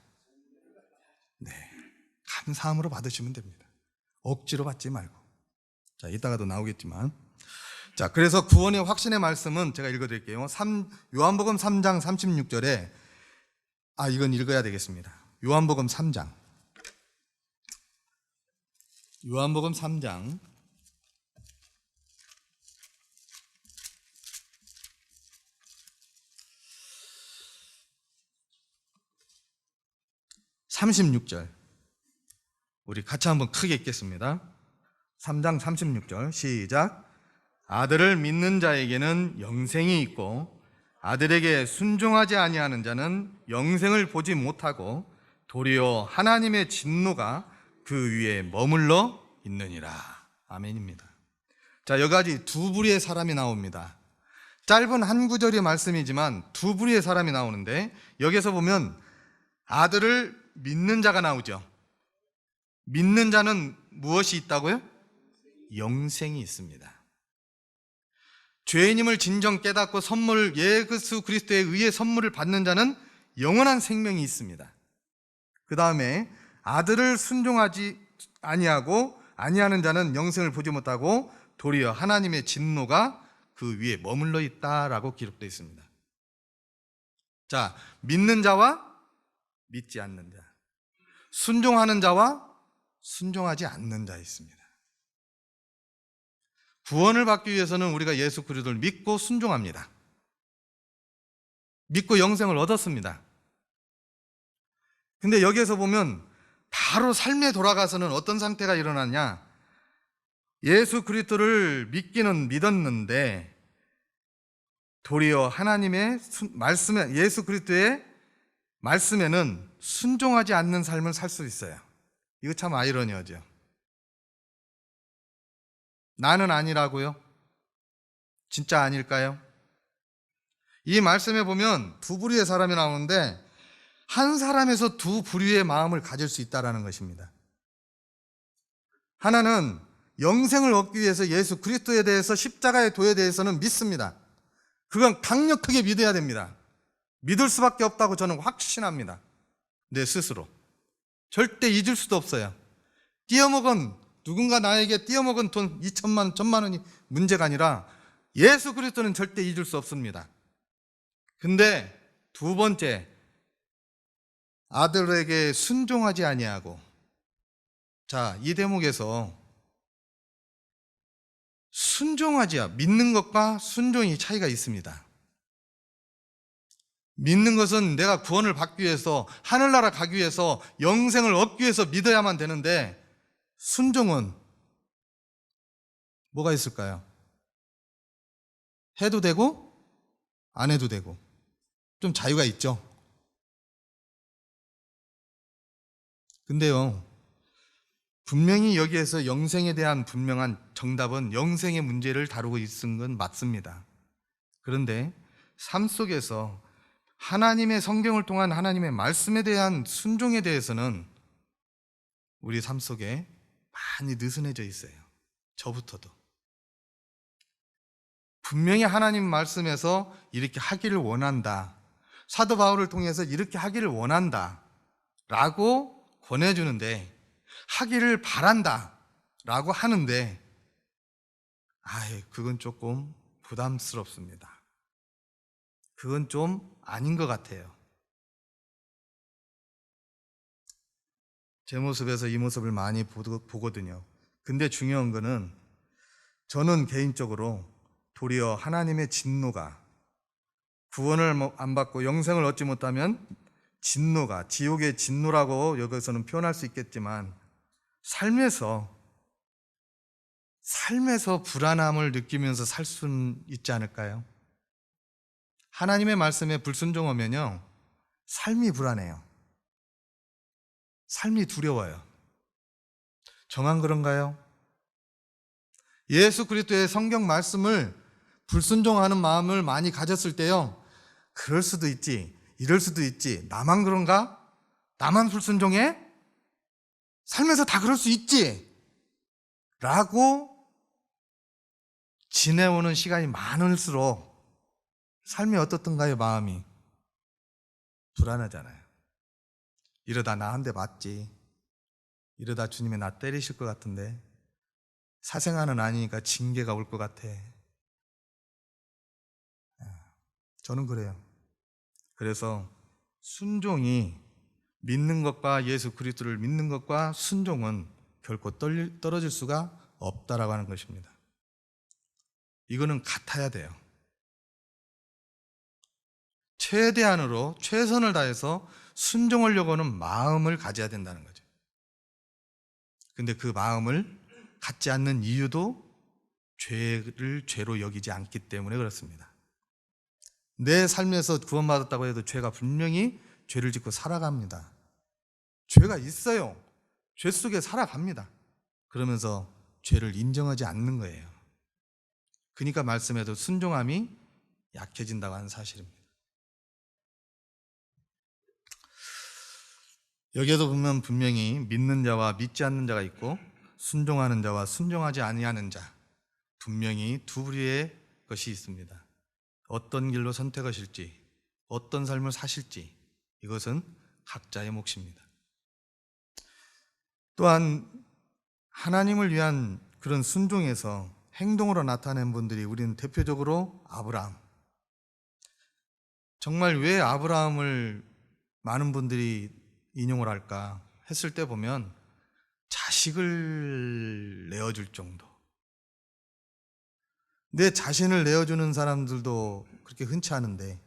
S1: 네, 감사함으로 받으시면 됩니다. 억지로 받지 말고. 자, 이따가도 나오겠지만, 자, 그래서 구원의 확신의 말씀은 제가 읽어드릴게요. 요한복음 3장 36절에, 이건 읽어야 되겠습니다. 요한복음 3장 36절 우리 같이 한번 크게 읽겠습니다. 3장 36절 시작. 아들을 믿는 자에게는 영생이 있고 아들에게 순종하지 아니하는 자는 영생을 보지 못하고 도리어 하나님의 진노가 그 위에 머물러 있느니라. 아멘입니다. 자, 여기까지 두 부류의 사람이 나옵니다. 짧은 한 구절의 말씀이지만 두 부류의 사람이 나오는데, 여기서 보면 아들을 믿는 자가 나오죠. 믿는 자는 무엇이 있다고요? 영생이 있습니다. 죄인임을 진정 깨닫고 선물, 예수 그리스도에 의해 선물을 받는 자는 영원한 생명이 있습니다. 그 다음에 아들을 순종하지 아니하는 자는 영생을 보지 못하고 도리어 하나님의 진노가 그 위에 머물러 있다라고 기록되어 있습니다. 자, 믿는 자와 믿지 않는 자, 순종하는 자와 순종하지 않는 자 있습니다. 구원을 받기 위해서는 우리가 예수 그리스도를 믿고 순종합니다. 믿고 영생을 얻었습니다. 근데 여기에서 보면 바로 삶에 돌아가서는 어떤 상태가 일어났냐? 예수 그리스도를 믿기는 믿었는데 도리어 하나님의 말씀에, 예수 그리스도의 말씀에는 순종하지 않는 삶을 살 수 있어요. 이거 참 아이러니하죠. 나는 아니라고요? 진짜 아닐까요? 이 말씀에 보면 두 부류의 사람이 나오는데 한 사람에서 두 부류의 마음을 가질 수 있다는 것입니다. 하나는 영생을 얻기 위해서 예수 그리스도에 대해서, 십자가의 도에 대해서는 믿습니다. 그건 강력하게 믿어야 됩니다. 믿을 수밖에 없다고 저는 확신합니다. 내 스스로. 절대 잊을 수도 없어요. 누군가 나에게 띄어먹은 돈 2천만 원, 1,000만 원이 문제가 아니라 예수 그리스도는 절대 잊을 수 없습니다. 근데 두 번째, 아들에게 순종하지 아니하고. 자, 이 대목에서 믿는 것과 순종이 차이가 있습니다. 믿는 것은 내가 구원을 받기 위해서, 하늘나라 가기 위해서, 영생을 얻기 위해서 믿어야만 되는데, 순종은 뭐가 있을까요? 해도 되고 안 해도 되고 좀 자유가 있죠. 근데요, 분명히 여기에서 영생에 대한 분명한 정답은 영생의 문제를 다루고 있는 건 맞습니다. 그런데 삶 속에서 하나님의 성경을 통한 하나님의 말씀에 대한 순종에 대해서는 우리 삶 속에 많이 느슨해져 있어요. 저부터도. 분명히 하나님 말씀에서 이렇게 하기를 원한다. 사도 바울을 통해서 이렇게 하기를 원한다. 라고 권해주는데, 하기를 바란다. 라고 하는데, 그건 조금 부담스럽습니다. 그건 좀 아닌 것 같아요. 제 모습에서 이 모습을 많이 보거든요. 근데 중요한 거는 저는 개인적으로 도리어 하나님의 진노가, 구원을 안 받고 영생을 얻지 못하면 진노가, 지옥의 진노라고 여기서는 표현할 수 있겠지만, 삶에서 불안함을 느끼면서 살 수는 있지 않을까요? 하나님의 말씀에 불순종하면요, 삶이 불안해요. 삶이 두려워요. 저만 그런가요? 예수 그리스도의 성경 말씀을 불순종하는 마음을 많이 가졌을 때요, 그럴 수도 있지, 이럴 수도 있지, 나만 그런가? 나만 불순종해? 살면서 다 그럴 수 있지? 라고 지내오는 시간이 많을수록 삶이 어떻던가요? 마음이 불안하잖아요. 이러다 나 한 대 맞지, 이러다 주님이 나 때리실 것 같은데, 사생활은 아니니까 징계가 올 것 같아. 저는 그래요. 그래서 순종이, 믿는 것과 예수 그리스도를 믿는 것과 순종은 결코 떨어질 수가 없다라고 하는 것입니다. 이거는 같아야 돼요. 최대한으로 최선을 다해서 순종하려고 하는 마음을 가져야 된다는 거죠. 근데 그 마음을 갖지 않는 이유도 죄를 죄로 여기지 않기 때문에 그렇습니다. 내 삶에서 구원받았다고 해도 죄가 분명히 죄를 짓고 살아갑니다. 죄가 있어요. 죄 속에 살아갑니다. 그러면서 죄를 인정하지 않는 거예요. 그러니까 말씀에도 순종함이 약해진다고 하는 사실입니다. 여기에도 보면 분명히 믿는 자와 믿지 않는 자가 있고, 순종하는 자와 순종하지 아니하는 자, 분명히 두 부류의 것이 있습니다. 어떤 길로 선택하실지, 어떤 삶을 사실지, 이것은 각자의 몫입니다. 또한 하나님을 위한 그런 순종에서 행동으로 나타낸 분들이, 우리는 대표적으로 아브라함. 정말 왜 아브라함을 많은 분들이 인용을 할까 했을 때 보면, 자식을 내어줄 정도. 내 자신을 내어주는 사람들도 그렇게 흔치 않은데,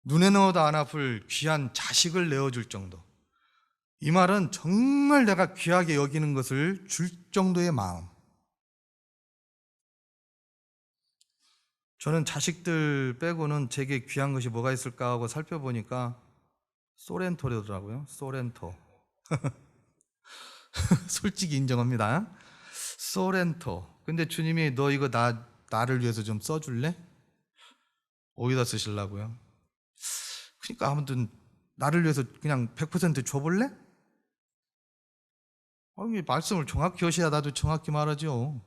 S1: 눈에 넣어도 안 아플 귀한 자식을 내어줄 정도. 이 말은 정말 내가 귀하게 여기는 것을 줄 정도의 마음. 저는 자식들 빼고는 제게 귀한 것이 뭐가 있을까 하고 살펴보니까 소렌토더라고요. 소렌토. 솔직히 인정합니다. 소렌토. 근데 주님이 너 이거 나를 위해서 좀 써줄래? 어디다 쓰시려고요? 그러니까 아무튼 나를 위해서 그냥 100% 줘볼래? 말씀을 정확히 하셔야 나도 정확히 말하죠.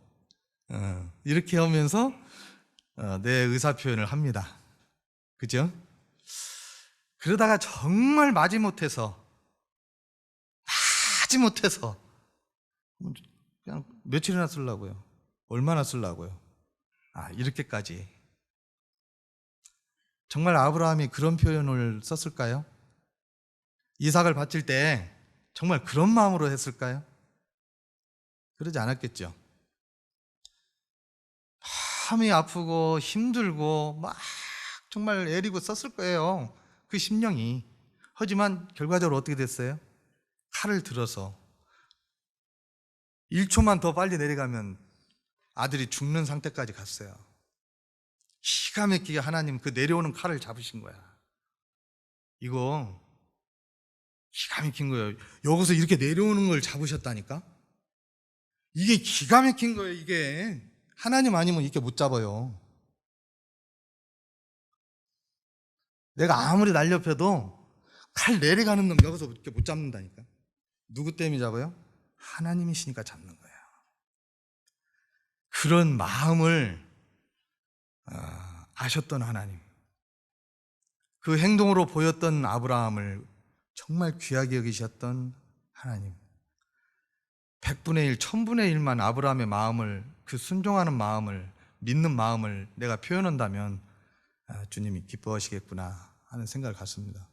S1: 이렇게 하면서 내 의사 표현을 합니다. 그죠? 그러다가 정말 마지못해서 그냥 며칠이나 쓰려고요? 얼마나 쓰려고요? 이렇게까지. 정말 아브라함이 그런 표현을 썼을까요? 이삭을 바칠 때 정말 그런 마음으로 했을까요? 그러지 않았겠죠. 마음이 아프고 힘들고 막 정말 애리고 썼을 거예요. 그 심령이. 하지만 결과적으로 어떻게 됐어요? 칼을 들어서 1초만 더 빨리 내려가면 아들이 죽는 상태까지 갔어요. 기가 막히게 하나님 그 내려오는 칼을 잡으신 거야. 이거 기가 막힌 거예요. 여기서 이렇게 내려오는 걸 잡으셨다니까? 이게 기가 막힌 거예요. 이게 하나님 아니면 이렇게 못 잡아요. 내가 아무리 날렵해도 칼 내려가는 놈 여기서 이렇게 못 잡는다니까. 누구 때문에 잡아요? 하나님이시니까 잡는 거예요. 그런 마음을 아셨던 하나님, 그 행동으로 보였던 아브라함을 정말 귀하게 여기셨던 하나님, 100분의 1, 1000분의 1만 아브라함의 마음을, 그 순종하는 마음을, 믿는 마음을 내가 표현한다면 주님이 기뻐하시겠구나 하는 생각을 갖습니다.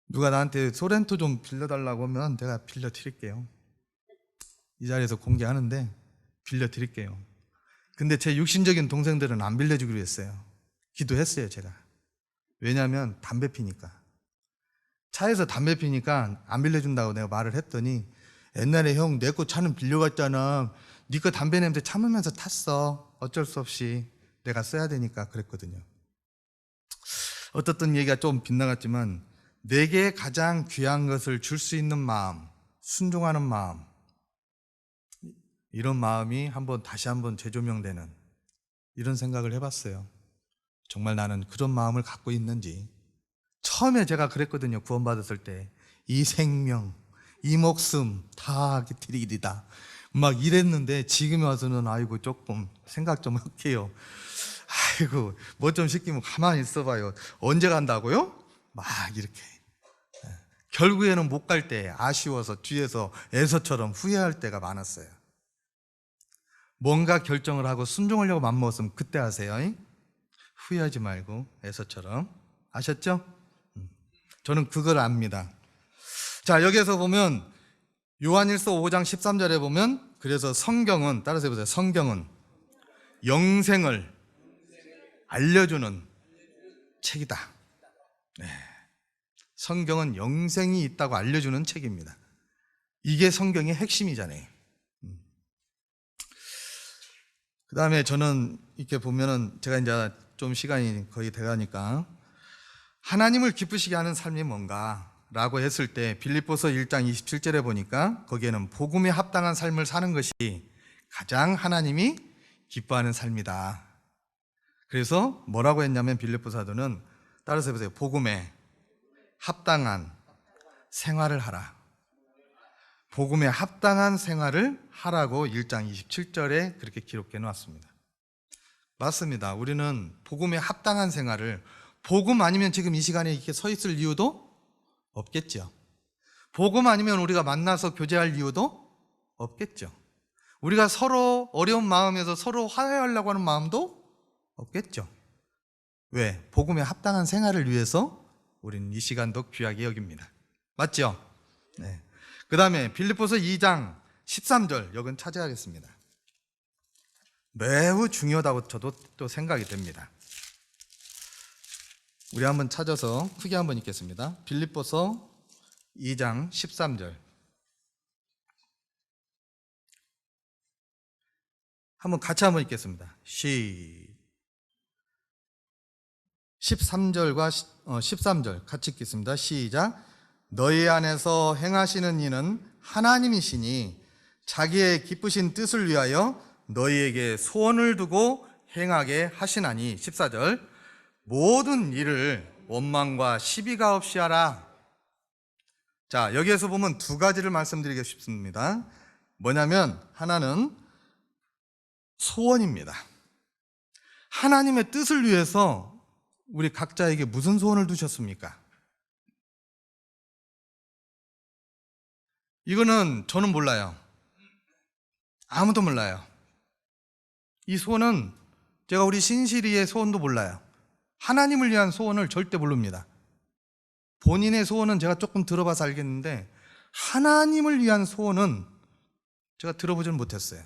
S1: 누가 나한테 소렌토 좀 빌려달라고 하면 내가 빌려드릴게요. 이 자리에서 공개하는데 빌려드릴게요. 근데 제 육신적인 동생들은 안 빌려주기로 했어요. 기도했어요, 제가. 왜냐하면 담배 피니까. 차에서 담배 피니까 안 빌려준다고 내가 말을 했더니, 옛날에 형 내 거 차는 빌려갔잖아. 네 거 담배 냄새 참으면서 탔어. 어쩔 수 없이 내가 써야 되니까 그랬거든요. 어떻든 얘기가 좀 빗나갔지만, 내게 가장 귀한 것을 줄 수 있는 마음, 순종하는 마음, 이런 마음이 다시 한번 재조명되는 이런 생각을 해봤어요. 정말 나는 그런 마음을 갖고 있는지. 처음에 제가 그랬거든요. 구원받았을 때 이 생명, 이 목숨 다 드리리다 막 이랬는데, 지금에 와서는 아이고 조금 생각 좀 할게요. 아이고 뭐 좀 시키면 가만히 있어봐요. 언제 간다고요? 막 이렇게. 결국에는 못 갈 때 아쉬워서 뒤에서 에서처럼 후회할 때가 많았어요. 뭔가 결정을 하고 순종하려고 맘먹었으면 그때 하세요. 후회하지 말고 에서처럼. 아셨죠? 저는 그걸 압니다. 자, 여기에서 보면 요한일서 5장 13절에 보면, 그래서 성경은, 따라서 해보세요. 성경은 영생을 알려주는 책이다. 네. 성경은 영생이 있다고 알려주는 책입니다. 이게 성경의 핵심이잖아요. 그 다음에 저는 이렇게 보면은, 제가 이제 좀 시간이 거의 돼가니까, 하나님을 기쁘시게 하는 삶이 뭔가 라고 했을 때 빌립보서 1장 27절에 보니까 거기에는 복음에 합당한 삶을 사는 것이 가장 하나님이 기뻐하는 삶이다. 그래서 뭐라고 했냐면, 빌립보 사도는, 따라서 해보세요. 복음에 합당한 생활을 하라. 복음에 합당한 생활을 하라고 1장 27절에 그렇게 기록해 놓았습니다. 맞습니다. 우리는 복음에 합당한 생활을, 복음 아니면 지금 이 시간에 이렇게 서 있을 이유도 없겠죠. 복음 아니면 우리가 만나서 교제할 이유도 없겠죠. 우리가 서로 어려운 마음에서 서로 화해하려고 하는 마음도 없겠죠. 왜? 복음에 합당한 생활을 위해서 우리는 이 시간도 귀하게 여깁니다. 맞죠? 네. 그 다음에 빌립보서 2장 13절, 여긴 차지하겠습니다. 매우 중요하다고 저도 또 생각이 됩니다. 우리 한번 찾아서 크게 한번 읽겠습니다. 빌립보서 2장 13절. 한번 같이 한번 읽겠습니다. 13절과 13절 같이 읽겠습니다. 시작. 너희 안에서 행하시는 이는 하나님이시니 자기의 기쁘신 뜻을 위하여 너희에게 소원을 두고 행하게 하시나니. 14절. 모든 일을 원망과 시비가 없이 하라. 자, 여기에서 보면 두 가지를 말씀드리고 싶습니다. 뭐냐면, 하나는 소원입니다. 하나님의 뜻을 위해서 우리 각자에게 무슨 소원을 두셨습니까? 이거는 저는 몰라요. 아무도 몰라요. 이 소원은 제가 우리 신실이의 소원도 몰라요. 하나님을 위한 소원을 절대 모릅니다. 본인의 소원은 제가 조금 들어봐서 알겠는데 하나님을 위한 소원은 제가 들어보지는 못했어요.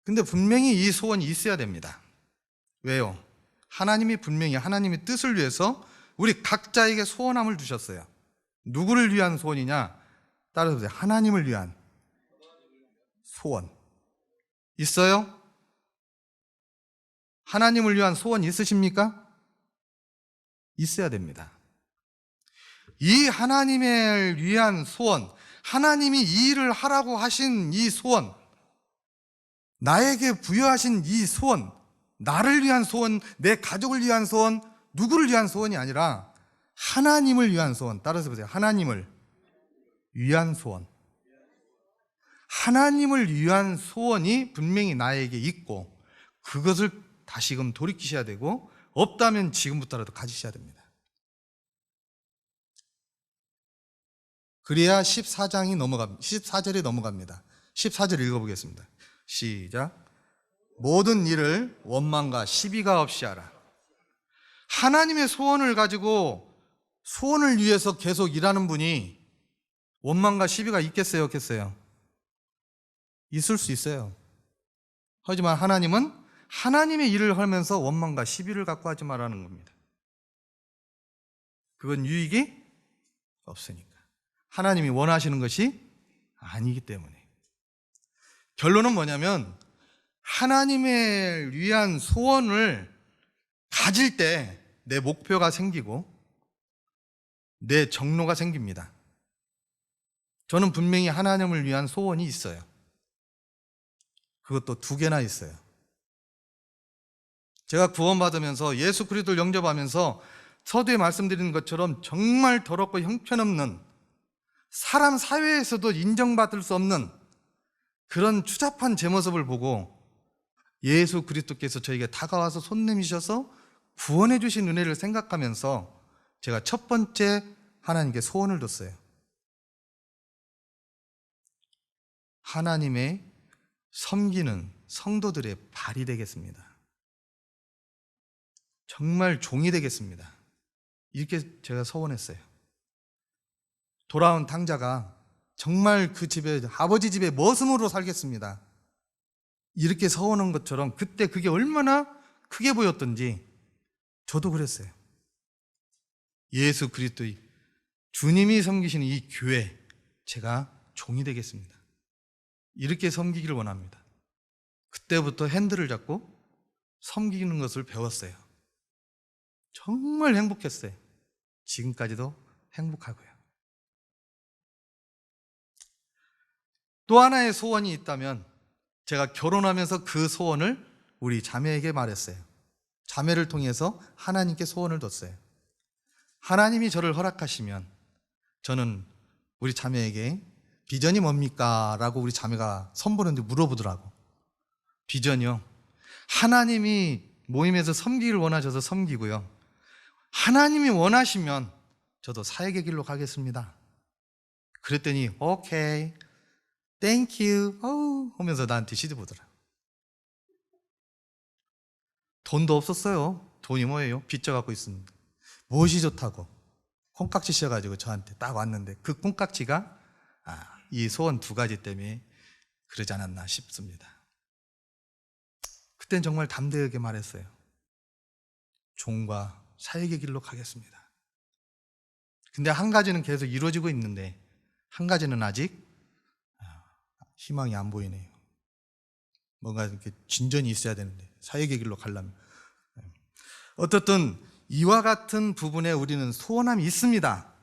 S1: 근데 분명히 이 소원이 있어야 됩니다. 왜요? 하나님이 분명히 하나님의 뜻을 위해서 우리 각자에게 소원함을 주셨어요. 누구를 위한 소원이냐? 따라서 보세요. 하나님을 위한 소원. 있어요? 하나님을 위한 소원 있으십니까? 있어야 됩니다. 이 하나님을 위한 소원, 하나님이 이 일을 하라고 하신 이 소원, 나에게 부여하신 이 소원, 나를 위한 소원, 내 가족을 위한 소원, 누구를 위한 소원이 아니라 하나님을 위한 소원. 따라서 보세요. 하나님을 위한 소원. 하나님을 위한 소원이 분명히 나에게 있고 그것을 다시금 돌이키셔야 되고 없다면 지금부터라도 가지셔야 됩니다. 그래야 14절이 넘어갑니다. 14절 읽어보겠습니다. 시작. 모든 일을 원망과 시비가 없이 하라. 하나님의 소원을 가지고 소원을 위해서 계속 일하는 분이 원망과 시비가 있겠어요, 없겠어요? 있을 수 있어요. 하지만 하나님은 하나님의 일을 하면서 원망과 시비를 갖고 하지 말라는 겁니다. 그건 유익이 없으니까. 하나님이 원하시는 것이 아니기 때문에. 결론은 뭐냐면 하나님을 위한 소원을 가질 때 내 목표가 생기고 내 정로가 생깁니다. 저는 분명히 하나님을 위한 소원이 있어요. 그것도 2개나 있어요. 제가 구원받으면서 예수 그리스도를 영접하면서 서두에 말씀드린 것처럼 정말 더럽고 형편없는 사람 사회에서도 인정받을 수 없는 그런 추잡한 제 모습을 보고 예수 그리스도께서 저에게 다가와서 손 내미셔서 구원해 주신 은혜를 생각하면서 제가 첫 번째 하나님께 소원을 뒀어요. 하나님의 섬기는 성도들의 발이 되겠습니다. 정말 종이 되겠습니다. 이렇게 제가 소원했어요. 돌아온 탕자가 정말 그 집에 아버지 집에 머슴으로 살겠습니다. 이렇게 소원한 것처럼 그때 그게 얼마나 크게 보였던지 저도 그랬어요. 예수 그리스도의 주님이 섬기시는 이 교회 제가 종이 되겠습니다. 이렇게 섬기기를 원합니다. 그때부터 핸들을 잡고 섬기는 것을 배웠어요. 정말 행복했어요. 지금까지도 행복하고요. 또 하나의 소원이 있다면 제가 결혼하면서 그 소원을 우리 자매에게 말했어요. 자매를 통해서 하나님께 소원을 뒀어요. 하나님이 저를 허락하시면 저는 우리 자매에게 비전이 뭡니까? 라고 우리 자매가 선보는데 물어보더라고. 비전이요? 하나님이 모임에서 섬기기를 원하셔서 섬기고요. 하나님이 원하시면 저도 사역의 길로 가겠습니다. 그랬더니 오케이, 땡큐 하면서 나한테 시도 보더라. 돈도 없었어요. 돈이 뭐예요? 빚져갖고 있습니다. 무엇이 좋다고 콩깍지 씌워가지고 저한테 딱 왔는데 그 콩깍지가 이 소원 2가지 때문에 그러지 않았나 싶습니다. 그땐 정말 담대하게 말했어요. 종과 사역의 길로 가겠습니다. 근데 한 가지는 계속 이루어지고 있는데 한 가지는 아직 희망이 안 보이네요. 뭔가 이렇게 진전이 있어야 되는데 사역의 길로 가려면. 어떻든 이와 같은 부분에 우리는 소원함이 있습니다.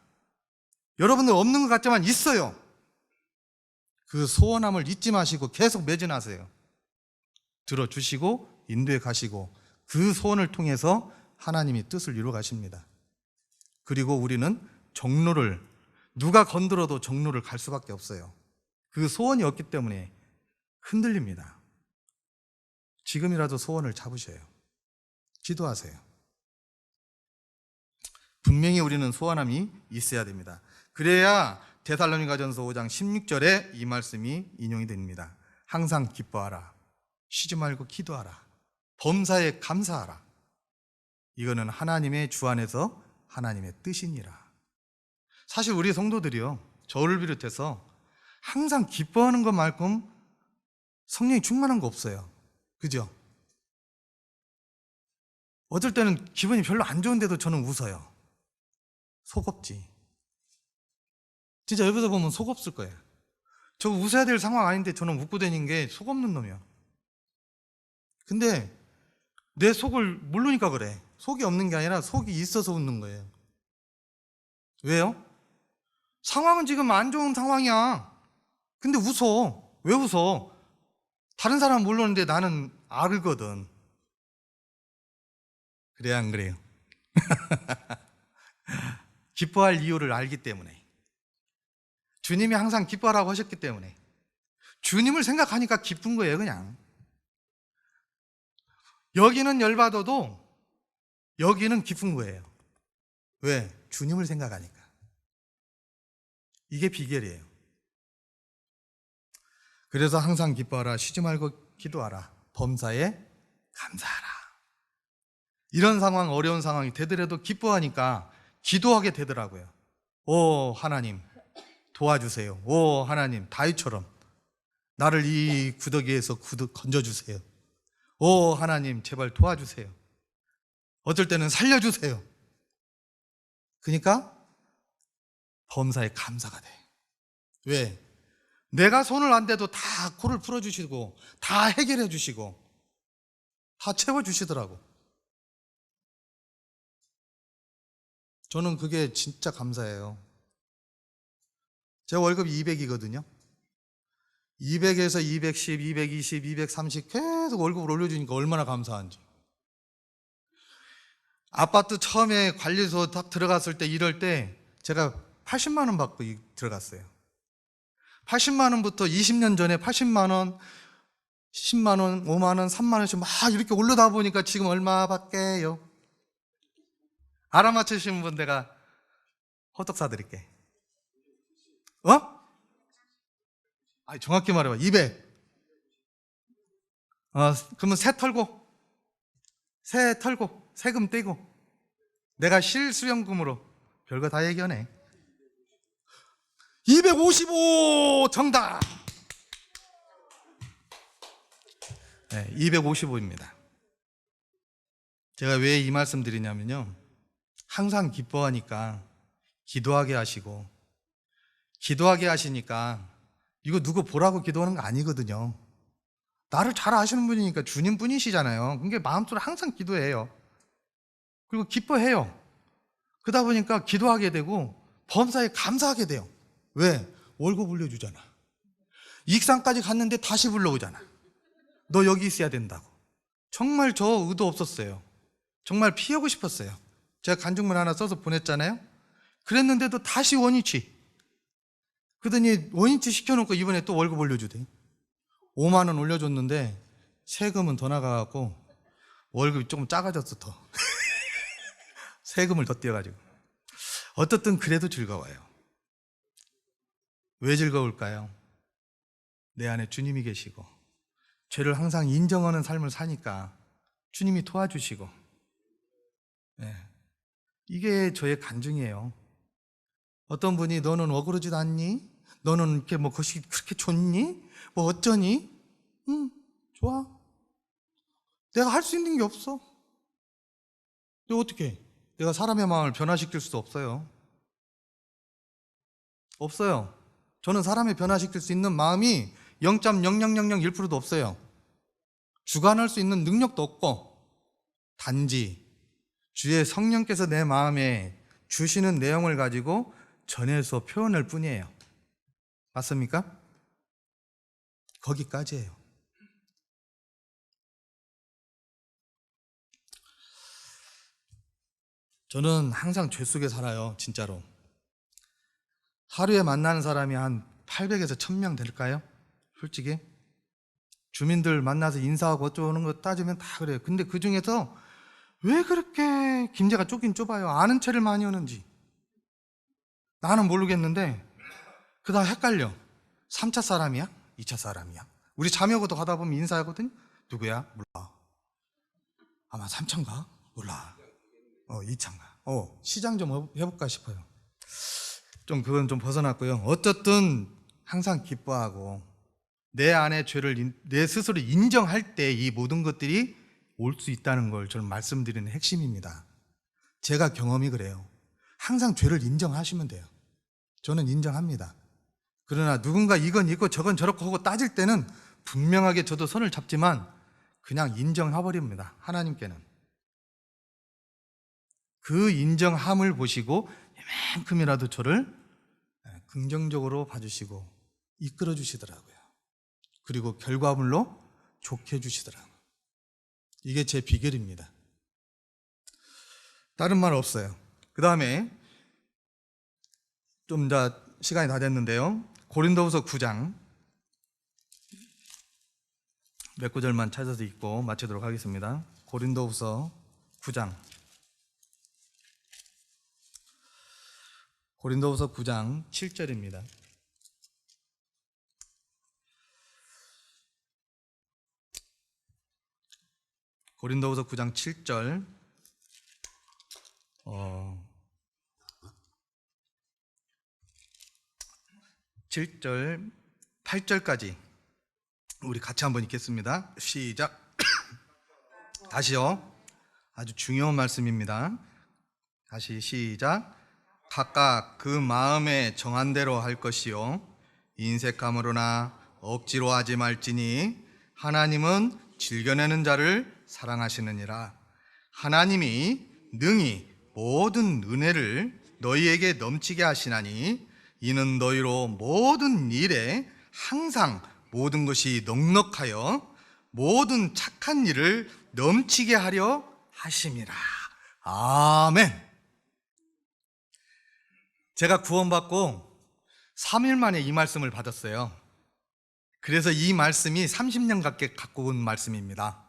S1: 여러분들 없는 것 같지만 있어요. 그 소원함을 잊지 마시고 계속 매진하세요. 들어주시고 인도에 가시고 그 소원을 통해서 하나님이 뜻을 이루어 가십니다. 그리고 우리는 정로를 누가 건드려도 정로를 갈 수밖에 없어요. 그 소원이 없기 때문에 흔들립니다. 지금이라도 소원을 잡으셔요. 기도하세요. 분명히 우리는 소원함이 있어야 됩니다. 그래야 데살로니가전서 5장 16절에 이 말씀이 인용이 됩니다. 항상 기뻐하라. 쉬지 말고 기도하라. 범사에 감사하라. 이거는 하나님의 주 안에서 하나님의 뜻이니라. 사실 우리 성도들이요, 저를 비롯해서 항상 기뻐하는 것만큼 성령이 충만한 거 없어요. 그죠? 어떨 때는 기분이 별로 안 좋은데도 저는 웃어요. 속없지. 진짜 옆에서 보면 속없을 거예요. 저 웃어야 될 상황 아닌데 저는 웃고 다니는 게 속없는 놈이야. 근데 내 속을 모르니까 그래. 속이 없는 게 아니라 속이 있어서 웃는 거예요. 왜요? 상황은 지금 안 좋은 상황이야. 근데 웃어. 왜 웃어? 다른 사람은 모르는데 나는 알거든. 그래야 안 그래요? 기뻐할 이유를 알기 때문에. 주님이 항상 기뻐하라고 하셨기 때문에. 주님을 생각하니까 기쁜 거예요, 그냥. 여기는 열받아도 여기는 기쁜 거예요. 왜? 주님을 생각하니까. 이게 비결이에요. 그래서 항상 기뻐하라. 쉬지 말고 기도하라. 범사에 감사하라. 이런 상황, 어려운 상황이 되더라도 기뻐하니까 기도하게 되더라고요. 오 하나님 도와주세요. 오 하나님 다윗처럼 나를 이 구더기에서 건져주세요. 오 하나님 제발 도와주세요. 어쩔 때는 살려주세요. 그러니까 범사에 감사가 돼. 왜? 내가 손을 안 대도 다 코를 풀어주시고 다 해결해 주시고 다 채워주시더라고. 저는 그게 진짜 감사해요. 제 월급이 200이거든요 200에서 210, 220, 230 계속 월급을 올려주니까 얼마나 감사한지. 아파트 처음에 관리소 딱 들어갔을 때 이럴 때 제가 80만 원 받고 들어갔어요. 80만 원부터 20년 전에 80만 원, 10만 원, 5만 원, 3만 원씩 막 이렇게 올라다 보니까 지금 얼마 받게요? 알아맞히시는 분 내가 호떡 사드릴게. 어? 아니, 정확히 말해봐. 200. 그러면 세 털고 세금 떼고 내가 실수령금으로 별거 다 얘기하네. 255 정답. 네, 255입니다. 제가 왜 이 말씀 드리냐면요, 항상 기뻐하니까 기도하게 하시고, 기도하게 하시니까 이거 누구 보라고 기도하는 거 아니거든요. 나를 잘 아시는 분이니까 주님 분이시잖아요. 그러니까 마음속으로 항상 기도해요. 그리고 기뻐해요. 그러다 보니까 기도하게 되고 범사에 감사하게 돼요. 왜? 월급 올려주잖아. 익산까지 갔는데 다시 불러오잖아. 너 여기 있어야 된다고. 정말 저 의도 없었어요. 정말 피하고 싶었어요. 제가 간증문 하나 써서 보냈잖아요. 그랬는데도 다시 원위치. 그러더니 원위치 시켜놓고 이번에 또 월급 올려주대. 5만 원 올려줬는데 세금은 더 나가갖고 월급이 조금 작아졌어. 더 세금을 더 떼어가지고. 어떻든 그래도 즐거워요. 왜 즐거울까요? 내 안에 주님이 계시고 죄를 항상 인정하는 삶을 사니까 주님이 도와주시고. 네. 이게 저의 간증이에요. 어떤 분이 너는 억울하지도 않니? 너는 이렇게 뭐 그것이 그렇게 좋니? 뭐 어쩌니? 좋아. 내가 할 수 있는 게 없어. 근데 어떻게? 내가 사람의 마음을 변화시킬 수도 없어요. 없어요. 저는 사람을 변화시킬 수 있는 마음이 0.0001%도 없어요. 주관할 수 있는 능력도 없고, 단지 주의 성령께서 내 마음에 주시는 내용을 가지고 전해서 표현할 뿐이에요. 맞습니까? 거기까지예요. 저는 항상 죄 속에 살아요. 진짜로. 하루에 만나는 사람이 한 800에서 1000명 될까요? 솔직히 주민들 만나서 인사하고 어쩌는 거 따지면 다 그래요. 근데 그 중에서 왜 그렇게 김제가 좁긴 좁아요? 아는 체를 많이 하는지 나는 모르겠는데 그다음 헷갈려. 3차 사람이야? 2차 사람이야? 우리 자매하고도 가다 보면 인사하거든. 누구야? 몰라. 아마 3차인가? 몰라. 2차인가? 시장 좀 해볼까 싶어요. 좀 그건 좀 벗어났고요. 어쨌든 항상 기뻐하고 내 안의 죄를 내 스스로 인정할 때 이 모든 것들이 올 수 있다는 걸 저는 말씀드리는 핵심입니다. 제가 경험이 그래요. 항상 죄를 인정하시면 돼요. 저는 인정합니다. 그러나 누군가 이건 있고 저건 저렇고 하고 따질 때는 분명하게 저도 손을 잡지만 그냥 인정해버립니다. 하나님께는. 그 인정함을 보시고 이만큼이라도 저를 긍정적으로 봐주시고 이끌어 주시더라고요. 그리고 결과물로 좋게 해주시더라고요. 이게 제 비결입니다. 다른 말 없어요. 그 다음에 좀 더 시간이 다 됐는데요. 고린도후서 9장 몇 구절만 찾아서 읽고 마치도록 하겠습니다. 고린도후서 9장 고린도후서 9장 7절입니다. 고린도후서 9장 7절 7절 8절까지 우리 같이 한번 읽겠습니다. 시작. 다시요. 아주 중요한 말씀입니다. 다시 시작. 각각 그 마음에 정한 대로 할 것이요 인색함으로나 억지로 하지 말지니 하나님은 즐겨내는 자를 사랑하시느니라. 하나님이 능히 모든 은혜를 너희에게 넘치게 하시나니 이는 너희로 모든 일에 항상 모든 것이 넉넉하여 모든 착한 일을 넘치게 하려 하심이라. 아멘. 제가 구원받고 3일 만에 이 말씀을 받았어요. 그래서 이 말씀이 30년 가까이 갖고 온 말씀입니다.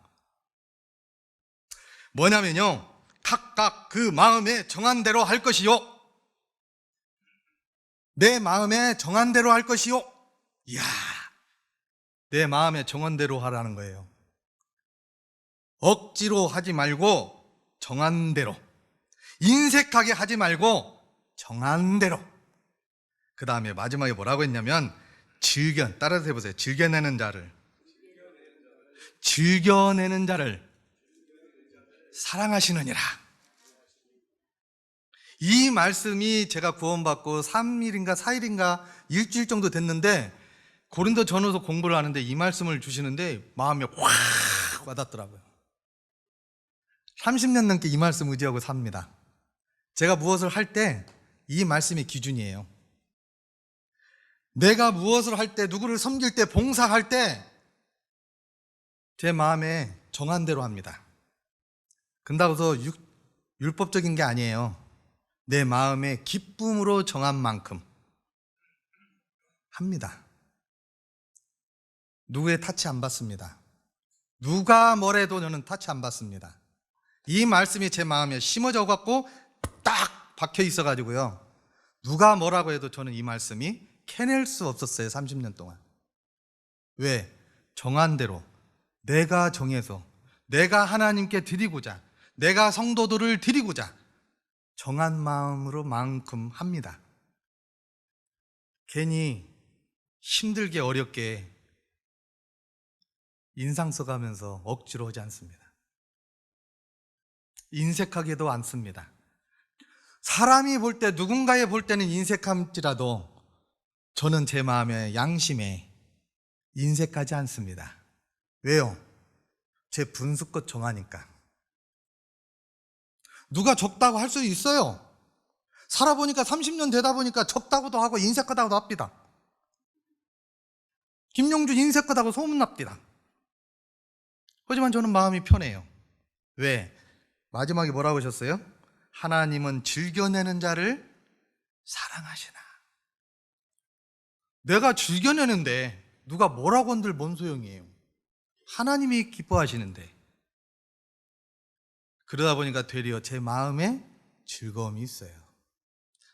S1: 뭐냐면요, 각각 그 마음에 정한 대로 할 것이요, 내 마음에 정한 대로 할 것이요. 이야, 내 마음에 정한 대로 하라는 거예요. 억지로 하지 말고 정한 대로, 인색하게 하지 말고 정한 대로. 그 다음에 마지막에 뭐라고 했냐면 따라서 해보세요. 즐겨내는 자를 사랑하시느니라. 이 말씀이 제가 구원받고 3일인가 4일인가 일주일 정도 됐는데 고린도 전후서 공부를 하는데 이 말씀을 주시는데 마음에 확 와닿더라고요. 30년 넘게 이 말씀 의지하고 삽니다. 제가 무엇을 할 때 이 말씀이 기준이에요. 내가 무엇을 할 때, 누구를 섬길 때, 봉사할 때 제 마음에 정한 대로 합니다. 근다고 해서 율법적인 게 아니에요. 내 마음에 기쁨으로 정한 만큼 합니다. 누구의 타치 안 받습니다. 누가 뭐래도 저는 타치 안 받습니다. 이 말씀이 제 마음에 심어져 갖고 딱 박혀 있어 가지고요, 누가 뭐라고 해도 저는 이 말씀이 캐낼 수 없었어요. 30년 동안. 왜? 정한 대로 내가 정해서 내가 하나님께 드리고자, 내가 성도들을 드리고자 정한 마음으로 만큼 합니다. 괜히 힘들게 어렵게 인상 써가면서 억지로 하지 않습니다. 인색하게도 안 씁니다. 사람이 볼 때, 누군가에 볼 때는 인색할지라도 저는 제 마음의 양심에 인색하지 않습니다. 왜요? 제 분수껏 정하니까. 누가 적다고 할 수 있어요. 살아보니까 30년 되다 보니까 적다고도 하고 인색하다고도 합니다. 김용준 인색하다고 소문납니다. 하지만 저는 마음이 편해요. 왜? 마지막에 뭐라고 하셨어요? 하나님은 즐겨내는 자를 사랑하시나. 내가 즐겨내는데 누가 뭐라고 한들 뭔 소용이에요. 하나님이 기뻐하시는데. 그러다 보니까 되려 제 마음에 즐거움이 있어요.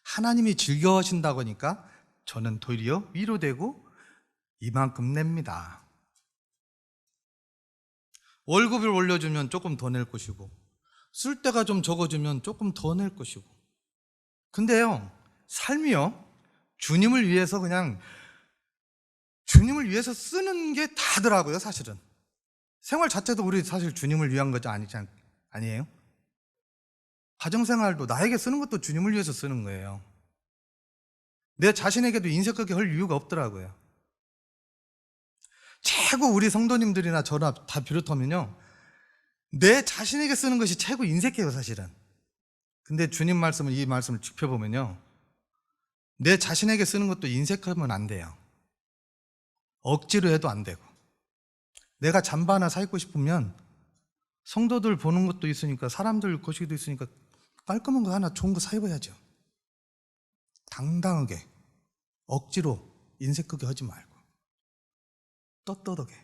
S1: 하나님이 즐거워하신다고 하니까 저는 되려 위로되고 이만큼 냅니다. 월급을 올려주면 조금 더 낼 것이고, 쓸 때가 좀 적어주면 조금 더 낼 것이고. 근데요, 삶이요, 주님을 위해서 쓰는 게 다더라고요, 사실은. 생활 자체도 우리 사실 주님을 위한 거죠, 아니에요? 가정생활도 나에게 쓰는 것도 주님을 위해서 쓰는 거예요. 내 자신에게도 인색하게 할 이유가 없더라고요. 최고 우리 성도님들이나 저나 다 비롯하면요, 내 자신에게 쓰는 것이 최고 인색해요, 사실은. 근데 주님 말씀을, 이 말씀을 지켜보면요, 내 자신에게 쓰는 것도 인색하면 안 돼요. 억지로 해도 안 되고. 내가 잠바 하나 사 입고 싶으면 성도들 보는 것도 있으니까, 사람들 거시기도 있으니까 깔끔한 거 하나 좋은 거 사 입어야죠. 당당하게, 억지로 인색하게 하지 말고 떳떳하게.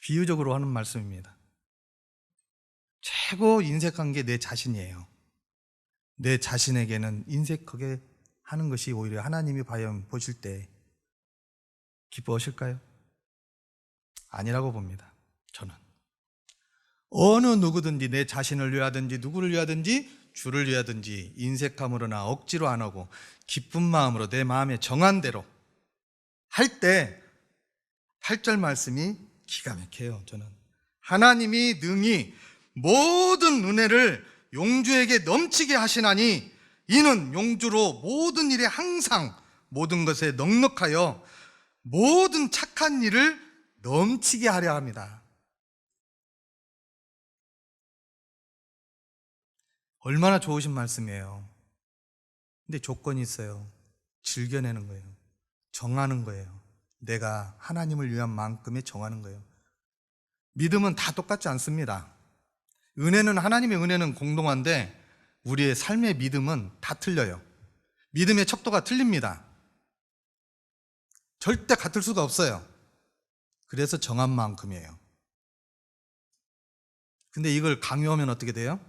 S1: 비유적으로 하는 말씀입니다. 최고 인색한 게 내 자신이에요. 내 자신에게는 인색하게 하는 것이 오히려 하나님이 과연 보실 때 기뻐하실까요? 아니라고 봅니다, 저는. 어느 누구든지 내 자신을 위하든지 누구를 위하든지 주를 위하든지 인색함으로나 억지로 안 하고 기쁜 마음으로 내 마음에 정한 대로 할 때 8절 말씀이 기가 막혀요. 저는 하나님이 능히 모든 은혜를 용주에게 넘치게 하시나니 이는 용주로 모든 일에 항상 모든 것에 넉넉하여 모든 착한 일을 넘치게 하려 합니다. 얼마나 좋으신 말씀이에요. 근데 조건이 있어요. 즐겨내는 거예요. 정하는 거예요. 내가 하나님을 위한 만큼의 정하는 거예요. 믿음은 다 똑같지 않습니다. 하나님의 은혜는 공동한데 우리의 삶의 믿음은 다 틀려요. 믿음의 척도가 틀립니다. 절대 같을 수가 없어요. 그래서 정한 만큼이에요. 근데 이걸 강요하면 어떻게 돼요?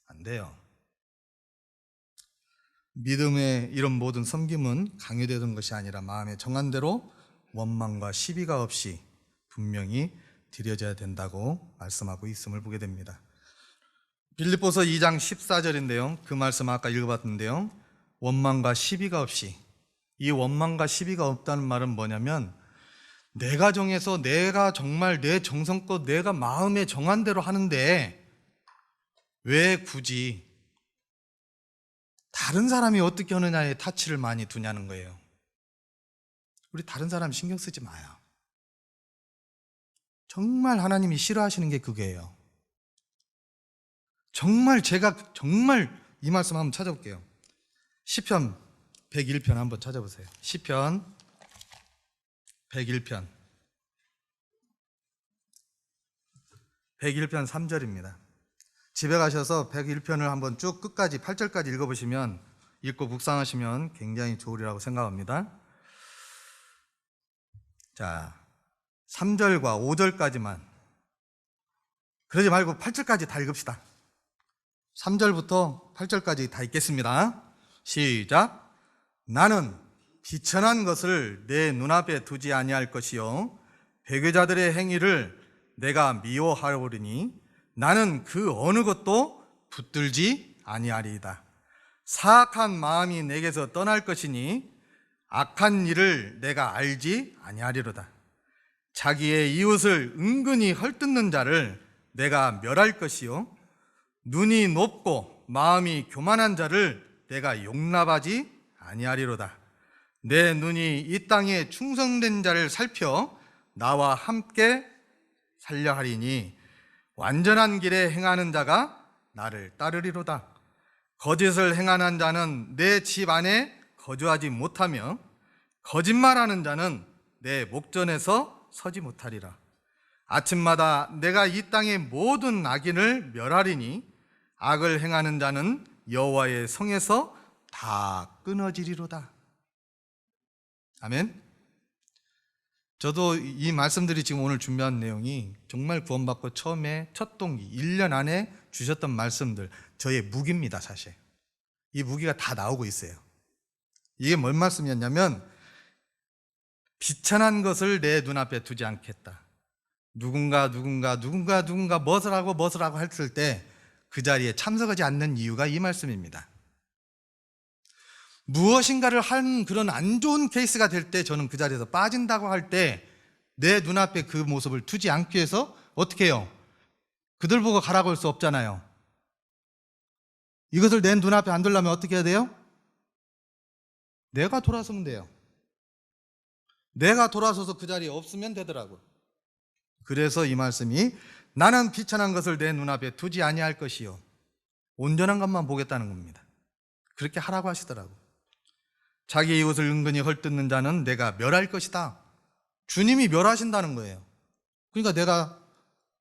S1: 안 돼요. 믿음의 이런 모든 섬김은 강요되던 것이 아니라 마음에 정한 대로 원망과 시비가 없이 분명히 드려져야 된다고 말씀하고 있음을 보게 됩니다. 빌립보서 2장 14절인데요. 그 말씀 아까 읽어봤는데요. 원망과 시비가 없이. 이 원망과 시비가 없다는 말은 뭐냐면 내가 정해서 내가 정말 내 정성껏 내가 마음에 정한 대로 하는데 왜 굳이 다른 사람이 어떻게 하느냐에 타치를 많이 두냐는 거예요. 우리 다른 사람 신경 쓰지 마요. 정말 하나님이 싫어하시는 게 그게예요. 제가 이 말씀 한번 찾아볼게요. 시편 101편 한번 찾아보세요. 시편 101편 3절입니다. 집에 가셔서 101편을 한번 쭉 끝까지 8절까지 읽어보시면, 읽고 묵상하시면 굉장히 좋으리라고 생각합니다. 자, 3절과 5절까지만, 그러지 말고 8절까지 다 읽읍시다. 3절부터 8절까지 다 읽겠습니다. 시작. 나는 비천한 것을 내 눈앞에 두지 아니할 것이요 배교자들의 행위를 내가 미워하오리니 나는 그 어느 것도 붙들지 아니하리이다. 사악한 마음이 내게서 떠날 것이니 악한 일을 내가 알지 아니하리로다. 자기의 이웃을 은근히 헐뜯는 자를 내가 멸할 것이요 눈이 높고 마음이 교만한 자를 내가 용납하지 아니하리로다. 내 눈이 이 땅에 충성된 자를 살펴 나와 함께 살려 하리니 완전한 길에 행하는 자가 나를 따르리로다. 거짓을 행하는 자는 내 집 안에 거주하지 못하며 거짓말하는 자는 내 목전에서 서지 못하리라. 아침마다 내가 이 땅의 모든 악인을 멸하리니 악을 행하는 자는 여호와의 성에서 다 끊어지리로다. 아멘. 저도 이 말씀들이 지금 오늘 준비한 내용이 정말 구원받고 처음에 첫 동기 1년 안에 주셨던 말씀들, 저의 무기입니다. 사실 이 무기가 다 나오고 있어요. 이게 뭔 말씀이었냐면, 비천한 것을 내 눈앞에 두지 않겠다. 누군가 무엇을 하고 했을 때 그 자리에 참석하지 않는 이유가 이 말씀입니다. 무엇인가를 한 그런 안 좋은 케이스가 될 때 저는 그 자리에서 빠진다고 할 때 내 눈앞에 그 모습을 두지 않기 위해서 어떻게 해요? 그들 보고 가라고 할 수 없잖아요. 이것을 내 눈앞에 안 두려면 어떻게 해야 돼요? 내가 돌아서면 돼요. 내가 돌아서서 그 자리에 없으면 되더라고요. 그래서 이 말씀이 나는 비천한 것을 내 눈앞에 두지 아니할 것이요 온전한 것만 보겠다는 겁니다. 그렇게 하라고 하시더라고요. 자기 이웃을 은근히 헐뜯는 자는 내가 멸할 것이다. 주님이 멸하신다는 거예요. 그러니까 내가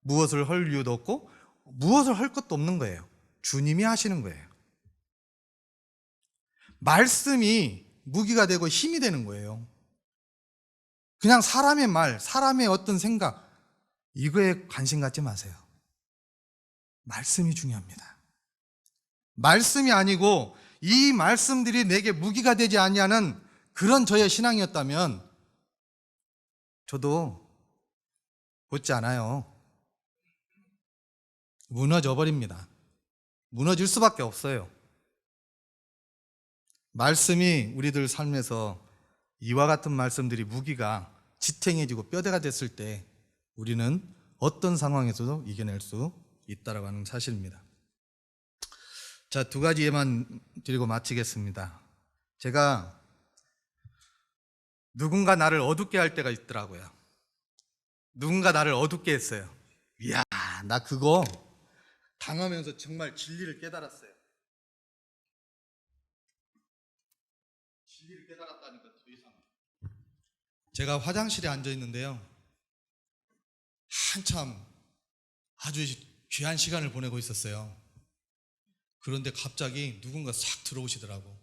S1: 무엇을 할 이유도 없고 무엇을 할 것도 없는 거예요. 주님이 하시는 거예요. 말씀이 무기가 되고 힘이 되는 거예요. 그냥 사람의 말, 사람의 어떤 생각, 이거에 관심 갖지 마세요. 말씀이 중요합니다. 말씀이 아니고 이 말씀들이 내게 무기가 되지 아니하는 그런 저의 신앙이었다면 저도 못지 않아요. 무너져 버립니다. 무너질 수밖에 없어요. 말씀이 우리들 삶에서 이와 같은 말씀들이 무기가 지탱해지고 뼈대가 됐을 때 우리는 어떤 상황에서도 이겨낼 수 있다라고 하는 사실입니다. 자, 두 가지 예만 드리고 마치겠습니다. 제가 누군가 나를 어둡게 할 때가 있더라고요. 누군가 나를 어둡게 했어요. 이야, 나 그거 당하면서 정말 진리를 깨달았어요. 진리를 깨달았다니까 더 이상. 제가 화장실에 앉아 있는데요, 한참 아주 귀한 시간을 보내고 있었어요. 그런데 갑자기 누군가 싹 들어오시더라고.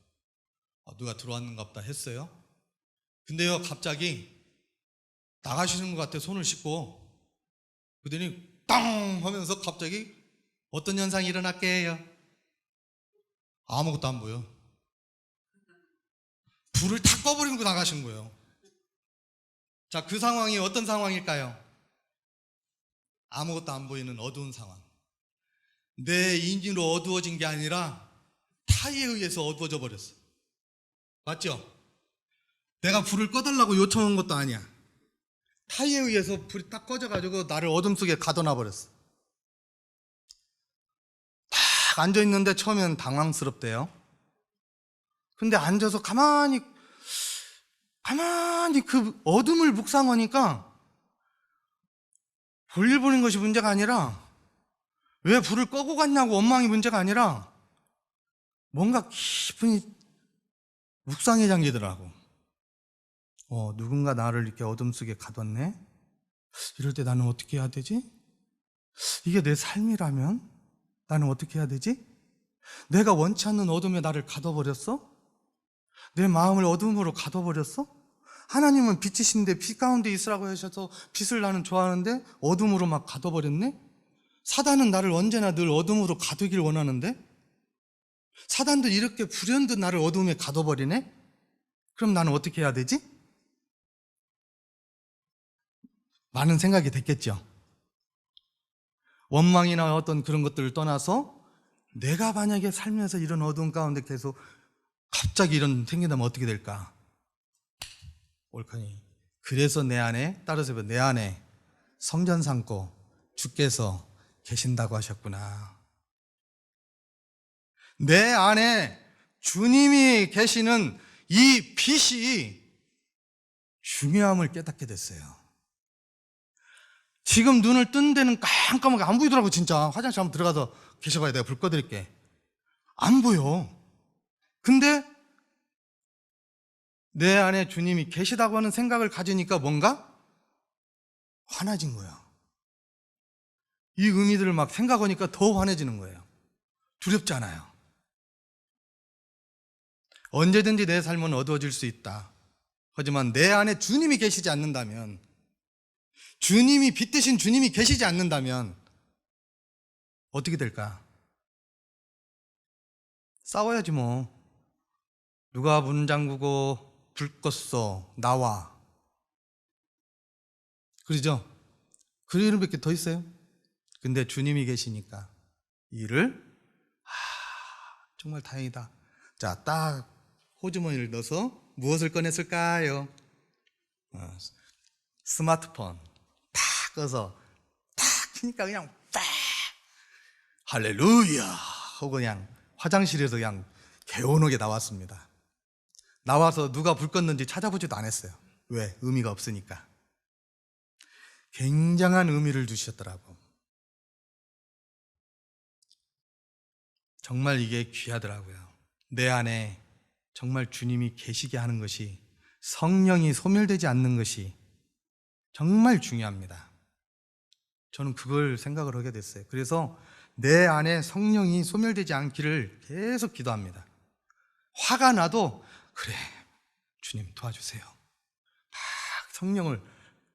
S1: 누가 들어왔는가 보다 했어요. 근데요, 갑자기 나가시는 것 같아. 손을 씻고. 그러더니 땅 하면서 갑자기 어떤 현상이 일어날게요? 아무것도 안 보여. 불을 다 꺼버리고 나가신 거예요. 자, 그 상황이 어떤 상황일까요? 아무것도 안 보이는 어두운 상황. 내 인지로 어두워진 게 아니라 타의에 의해서 어두워져 버렸어. 맞죠? 내가 불을 꺼달라고 요청한 것도 아니야. 타의에 의해서 불이 딱 꺼져가지고 나를 어둠 속에 가둬놔 버렸어. 딱 앉아있는데 처음엔 당황스럽대요. 근데 앉아서 가만히 그 어둠을 묵상하니까 볼일 보는 것이 문제가 아니라, 왜 불을 끄고 갔냐고 원망이 문제가 아니라 뭔가 깊은 묵상에 잠기더라고. 누군가 나를 이렇게 어둠 속에 가뒀네? 이럴 때 나는 어떻게 해야 되지? 이게 내 삶이라면 나는 어떻게 해야 되지? 내가 원치 않는 어둠에 나를 가둬버렸어? 내 마음을 어둠으로 가둬버렸어? 하나님은 빛이신데 빛 가운데 있으라고 하셔서 빛을 나는 좋아하는데 어둠으로 막 가둬버렸네? 사단은 나를 언제나 늘 어둠으로 가두길 원하는데 사단도 이렇게 불현듯 나를 어둠에 가둬버리네? 그럼 나는 어떻게 해야 되지? 많은 생각이 됐겠죠. 원망이나 어떤 그런 것들을 떠나서 내가 만약에 살면서 이런 어두운 가운데 계속 갑자기 이런 생긴다면 어떻게 될까? 옳거니 그래서 내 안에, 따라서 내 안에 성전 삼고 주께서 계신다고 하셨구나. 내 안에 주님이 계시는 이 빛이 중요함을 깨닫게 됐어요. 지금 눈을 뜬 데는 깜깜하게 안 보이더라고. 진짜 화장실 한번 들어가서 계셔봐요. 내가 불 꺼드릴게. 안 보여. 근데 내 안에 주님이 계시다고 하는 생각을 가지니까 뭔가 환해진 거야. 이 의미들을 막 생각하니까 더 환해지는 거예요. 두렵지 않아요. 언제든지 내 삶은 어두워질 수 있다. 하지만 내 안에 주님이 계시지 않는다면, 주님이 빛 대신 주님이 계시지 않는다면 어떻게 될까? 싸워야지 뭐. 누가 문 잠그고 불 껐어? 나와. 그러죠? 그럴 일밖에 더 있어요? 근데 주님이 계시니까 일을 정말 다행이다. 자, 딱 호주머니를 넣어서 무엇을 꺼냈을까요? 스마트폰 탁 꺼서 탁 키니까 그냥 빡 할렐루야 하고 그냥 화장실에서 그냥 개운하게 나왔습니다. 나와서 누가 불 껐는지 찾아보지도 않았어요. 왜? 의미가 없으니까. 굉장한 의미를 주셨더라고. 정말 이게 귀하더라고요. 내 안에 정말 주님이 계시게 하는 것이, 성령이 소멸되지 않는 것이 정말 중요합니다. 저는 그걸 생각을 하게 됐어요. 그래서 내 안에 성령이 소멸되지 않기를 계속 기도합니다. 화가 나도 그래 주님 도와주세요. 막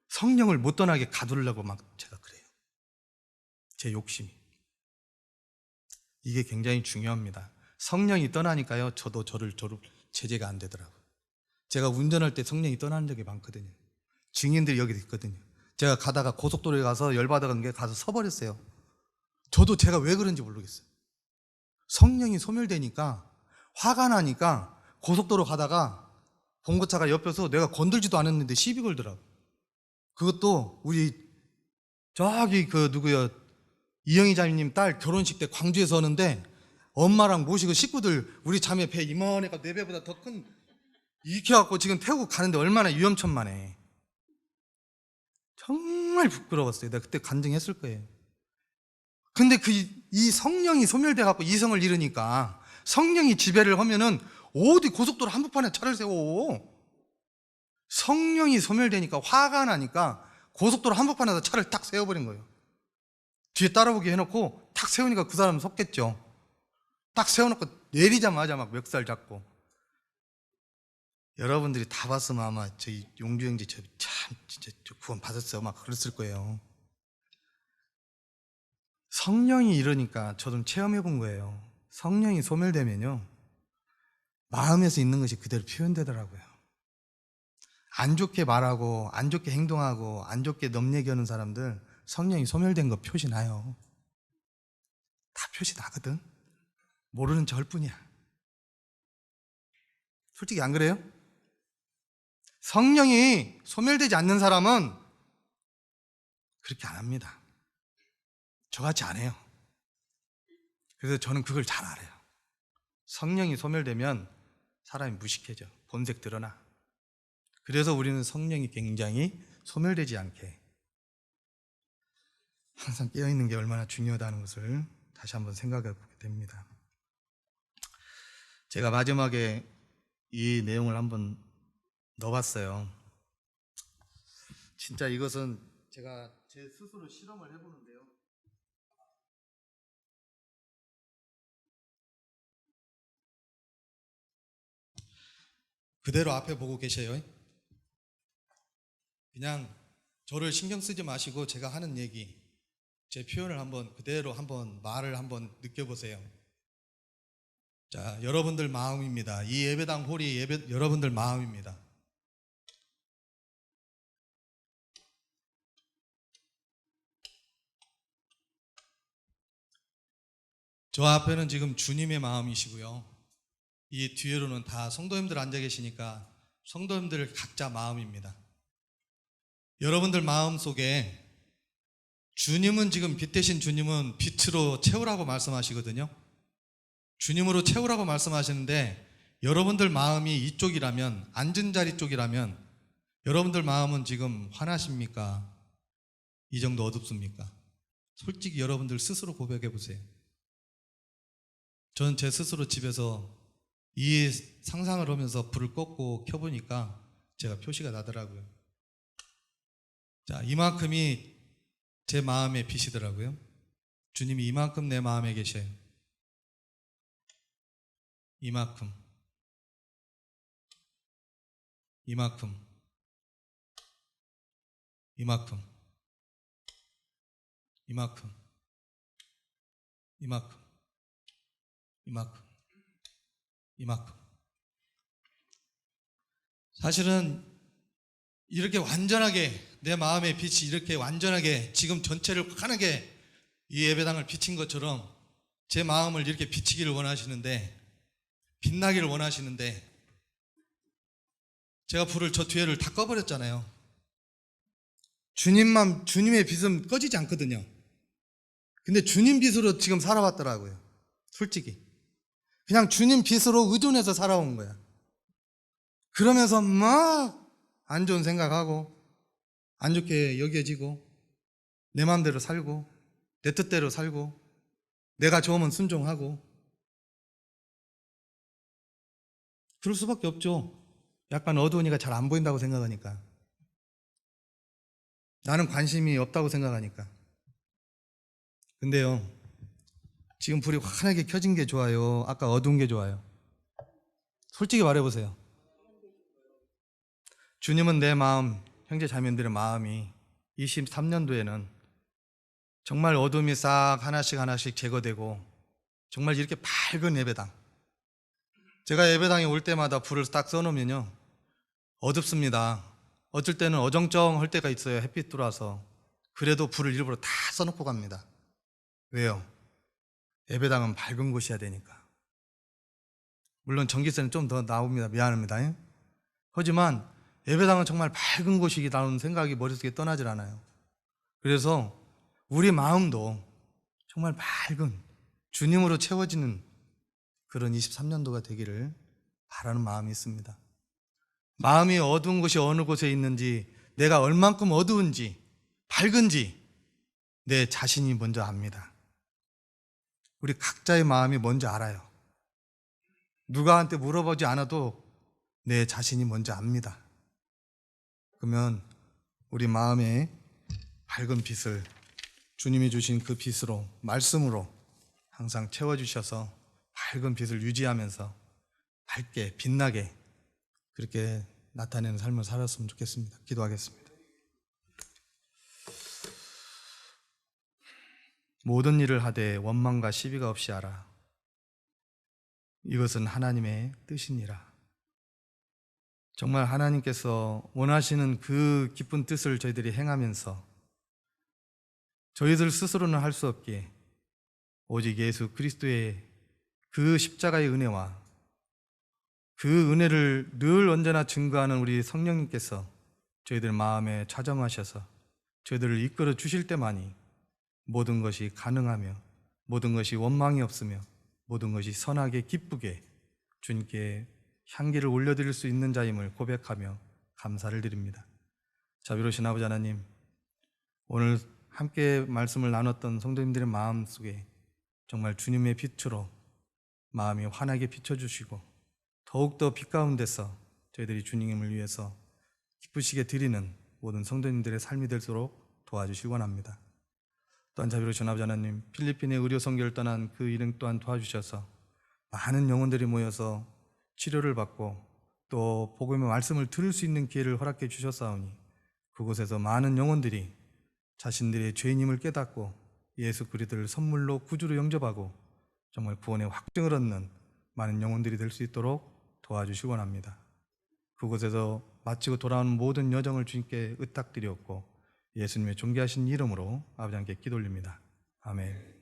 S1: 성령을 못 떠나게 가두려고 막 제가 그래요. 제 욕심이. 이게 굉장히 중요합니다. 성령이 떠나니까요, 저도 저를 제재가 안 되더라고요. 제가 운전할 때 성령이 떠나는 적이 많거든요. 증인들이 여기 있거든요. 제가 가다가 고속도로에 가서 열받아간 게 가서 서버렸어요. 저도 제가 왜 그런지 모르겠어요. 성령이 소멸되니까, 화가 나니까 고속도로 가다가 봉고차가 옆에서 내가 건들지도 않았는데 시비 걸더라고. 그것도 우리 저기 이영희 자매님 딸 결혼식 때 광주에서 하는데 엄마랑 모시고 식구들, 우리 자매 배 이만해가 내 배보다 더 큰 이렇게 갖고 지금 태우고 가는데 얼마나 위험천만해. 정말 부끄러웠어요. 내가 그때 간증했을 거예요. 근데 이 성령이 소멸돼 갖고 이성을 잃으니까, 성령이 지배를 하면은 어디 고속도로 한복판에 차를 세워. 성령이 소멸되니까, 화가 나니까 고속도로 한복판에다 차를 탁 세워버린 거예요. 뒤에 따라오게 해놓고 탁 세우니까 그 사람은 속겠죠. 딱 세워놓고 내리자마자 막 멱살 잡고. 여러분들이 다 봤으면 아마 저희 용주 형제 참 진짜 구원 받았어요 막 그랬을 거예요. 성령이 이러니까 저도 체험해 본 거예요. 성령이 소멸되면요, 마음에서 있는 것이 그대로 표현되더라고요. 안 좋게 말하고 안 좋게 행동하고 안 좋게 넘얘기하는 사람들, 성령이 소멸된 거 표시나요. 다 표시나거든. 모르는 저뿐이야. 솔직히 안 그래요? 성령이 소멸되지 않는 사람은 그렇게 안 합니다. 저같이 안 해요. 그래서 저는 그걸 잘 알아요. 성령이 소멸되면 사람이 무식해져. 본색 드러나. 그래서 우리는 성령이 굉장히 소멸되지 않게 항상 깨어있는 게 얼마나 중요하다는 것을 다시 한번 생각해 보게 됩니다. 제가 마지막에 이 내용을 한번 넣어봤어요. 진짜 이것은 제가 제 스스로 실험을 해보는데요. 그대로 앞에 보고 계셔요. 그냥 저를 신경 쓰지 마시고 제가 하는 얘기, 제 표현을 한번 그대로 한번 말을 한번 느껴보세요. 자, 여러분들 마음입니다. 이 예배당 홀이 여러분들 마음입니다. 저 앞에는 지금 주님의 마음이시고요. 이 뒤에로는 다 성도님들 앉아 계시니까 성도님들 각자 마음입니다. 여러분들 마음 속에 주님은 지금 빛 대신 주님은 빛으로 채우라고 말씀하시거든요. 주님으로 채우라고 말씀하시는데, 여러분들 마음이 이쪽이라면, 앉은 자리 쪽이라면 여러분들 마음은 지금 화나십니까? 이 정도 어둡습니까? 솔직히 여러분들 스스로 고백해 보세요. 저는 제 스스로 집에서 이 상상을 하면서 불을 껐고 켜보니까 제가 표시가 나더라고요. 자, 이만큼이 제 마음의 빛이더라고요. 주님이 이만큼 내 마음에 계셔요. 이만큼. 이만큼, 이만큼, 이만큼, 이만큼, 이만큼, 이만큼. 사실은 이렇게 완전하게 내 마음의 빛이 이렇게 완전하게 지금 전체를 환하게 이 예배당을 비친 것처럼 제 마음을 이렇게 비치기를 원하시는데, 빛나기를 원하시는데, 제가 불을 저 뒤에를 다 꺼버렸잖아요. 주님의 빛은 꺼지지 않거든요. 근데 주님 빛으로 지금 살아왔더라고요. 솔직히 그냥 주님 빛으로 의존해서 살아온 거야. 그러면서 막 안 좋은 생각하고 안 좋게 여겨지고 내 마음대로 살고 내 뜻대로 살고 내가 좋으면 순종하고 그럴 수밖에 없죠. 약간 어두우니까 잘 안 보인다고 생각하니까, 나는 관심이 없다고 생각하니까. 근데요, 지금 불이 환하게 켜진 게 좋아요? 아까 어두운 게 좋아요? 솔직히 말해보세요. 주님은 내 마음, 형제 자매들의 마음이 23년도에는 정말 어둠이 싹 하나씩 제거되고 정말 이렇게 밝은 예배당, 제가 예배당에 올 때마다 불을 딱 써놓으면요 어둡습니다. 어쩔 때는 어정쩡할 때가 있어요. 햇빛 들어와서. 그래도 불을 일부러 다 써놓고 갑니다. 왜요? 예배당은 밝은 곳이어야 되니까. 물론 전기세는 좀 더 나옵니다. 미안합니다. 하지만 예배당은 정말 밝은 곳이라는 생각이 머릿속에 떠나질 않아요. 그래서 우리 마음도 정말 밝은 주님으로 채워지는 그런 23년도가 되기를 바라는 마음이 있습니다. 마음이 어두운 곳이 어느 곳에 있는지, 내가 얼만큼 어두운지 밝은지 내 자신이 먼저 압니다. 우리 각자의 마음이 먼저 알아요. 누가한테 물어보지 않아도 내 자신이 먼저 압니다. 그러면 우리 마음에 밝은 빛을 주님이 주신 그 빛으로, 말씀으로 항상 채워주셔서 밝은 빛을 유지하면서 밝게 빛나게 그렇게 나타내는 삶을 살았으면 좋겠습니다. 기도하겠습니다. 모든 일을 하되 원망과 시비가 없이 하라. 이것은 하나님의 뜻이니라. 정말 하나님께서 원하시는 그 기쁜 뜻을 저희들이 행하면서 저희들 스스로는 할 수 없기에 오직 예수 그리스도의 그 십자가의 은혜와 그 은혜를 늘 언제나 증거하는 우리 성령님께서 저희들 마음에 좌정하셔서 저희들을 이끌어 주실 때만이 모든 것이 가능하며 모든 것이 원망이 없으며 모든 것이 선하게 기쁘게 주님께 향기를 올려드릴 수 있는 자임을 고백하며 감사를 드립니다. 자비로우신 아버지 하나님, 오늘 함께 말씀을 나눴던 성도님들의 마음 속에 정말 주님의 빛으로 마음이 환하게 비춰주시고 더욱더 빛 가운데서 저희들이 주님을 위해서 기쁘시게 드리는 모든 성도님들의 삶이 될수록 도와주시기 원합니다. 또한 자비로우신 아버지 하나님, 필리핀의 의료 선교를 떠난 그 일행 또한 도와주셔서 많은 영혼들이 모여서 치료를 받고 또 복음의 말씀을 들을 수 있는 기회를 허락해 주셨사오니 그곳에서 많은 영혼들이 자신들의 죄인임을 깨닫고 예수 그리스도를 선물로 구주로 영접하고 정말 구원의 확증을 얻는 많은 영혼들이 될 수 있도록 도와주시기 원합니다. 그곳에서 마치고 돌아오는 모든 여정을 주님께 의탁드렸고 예수님의 존귀하신 이름으로 아버지 함께 기도 올립니다. 아멘.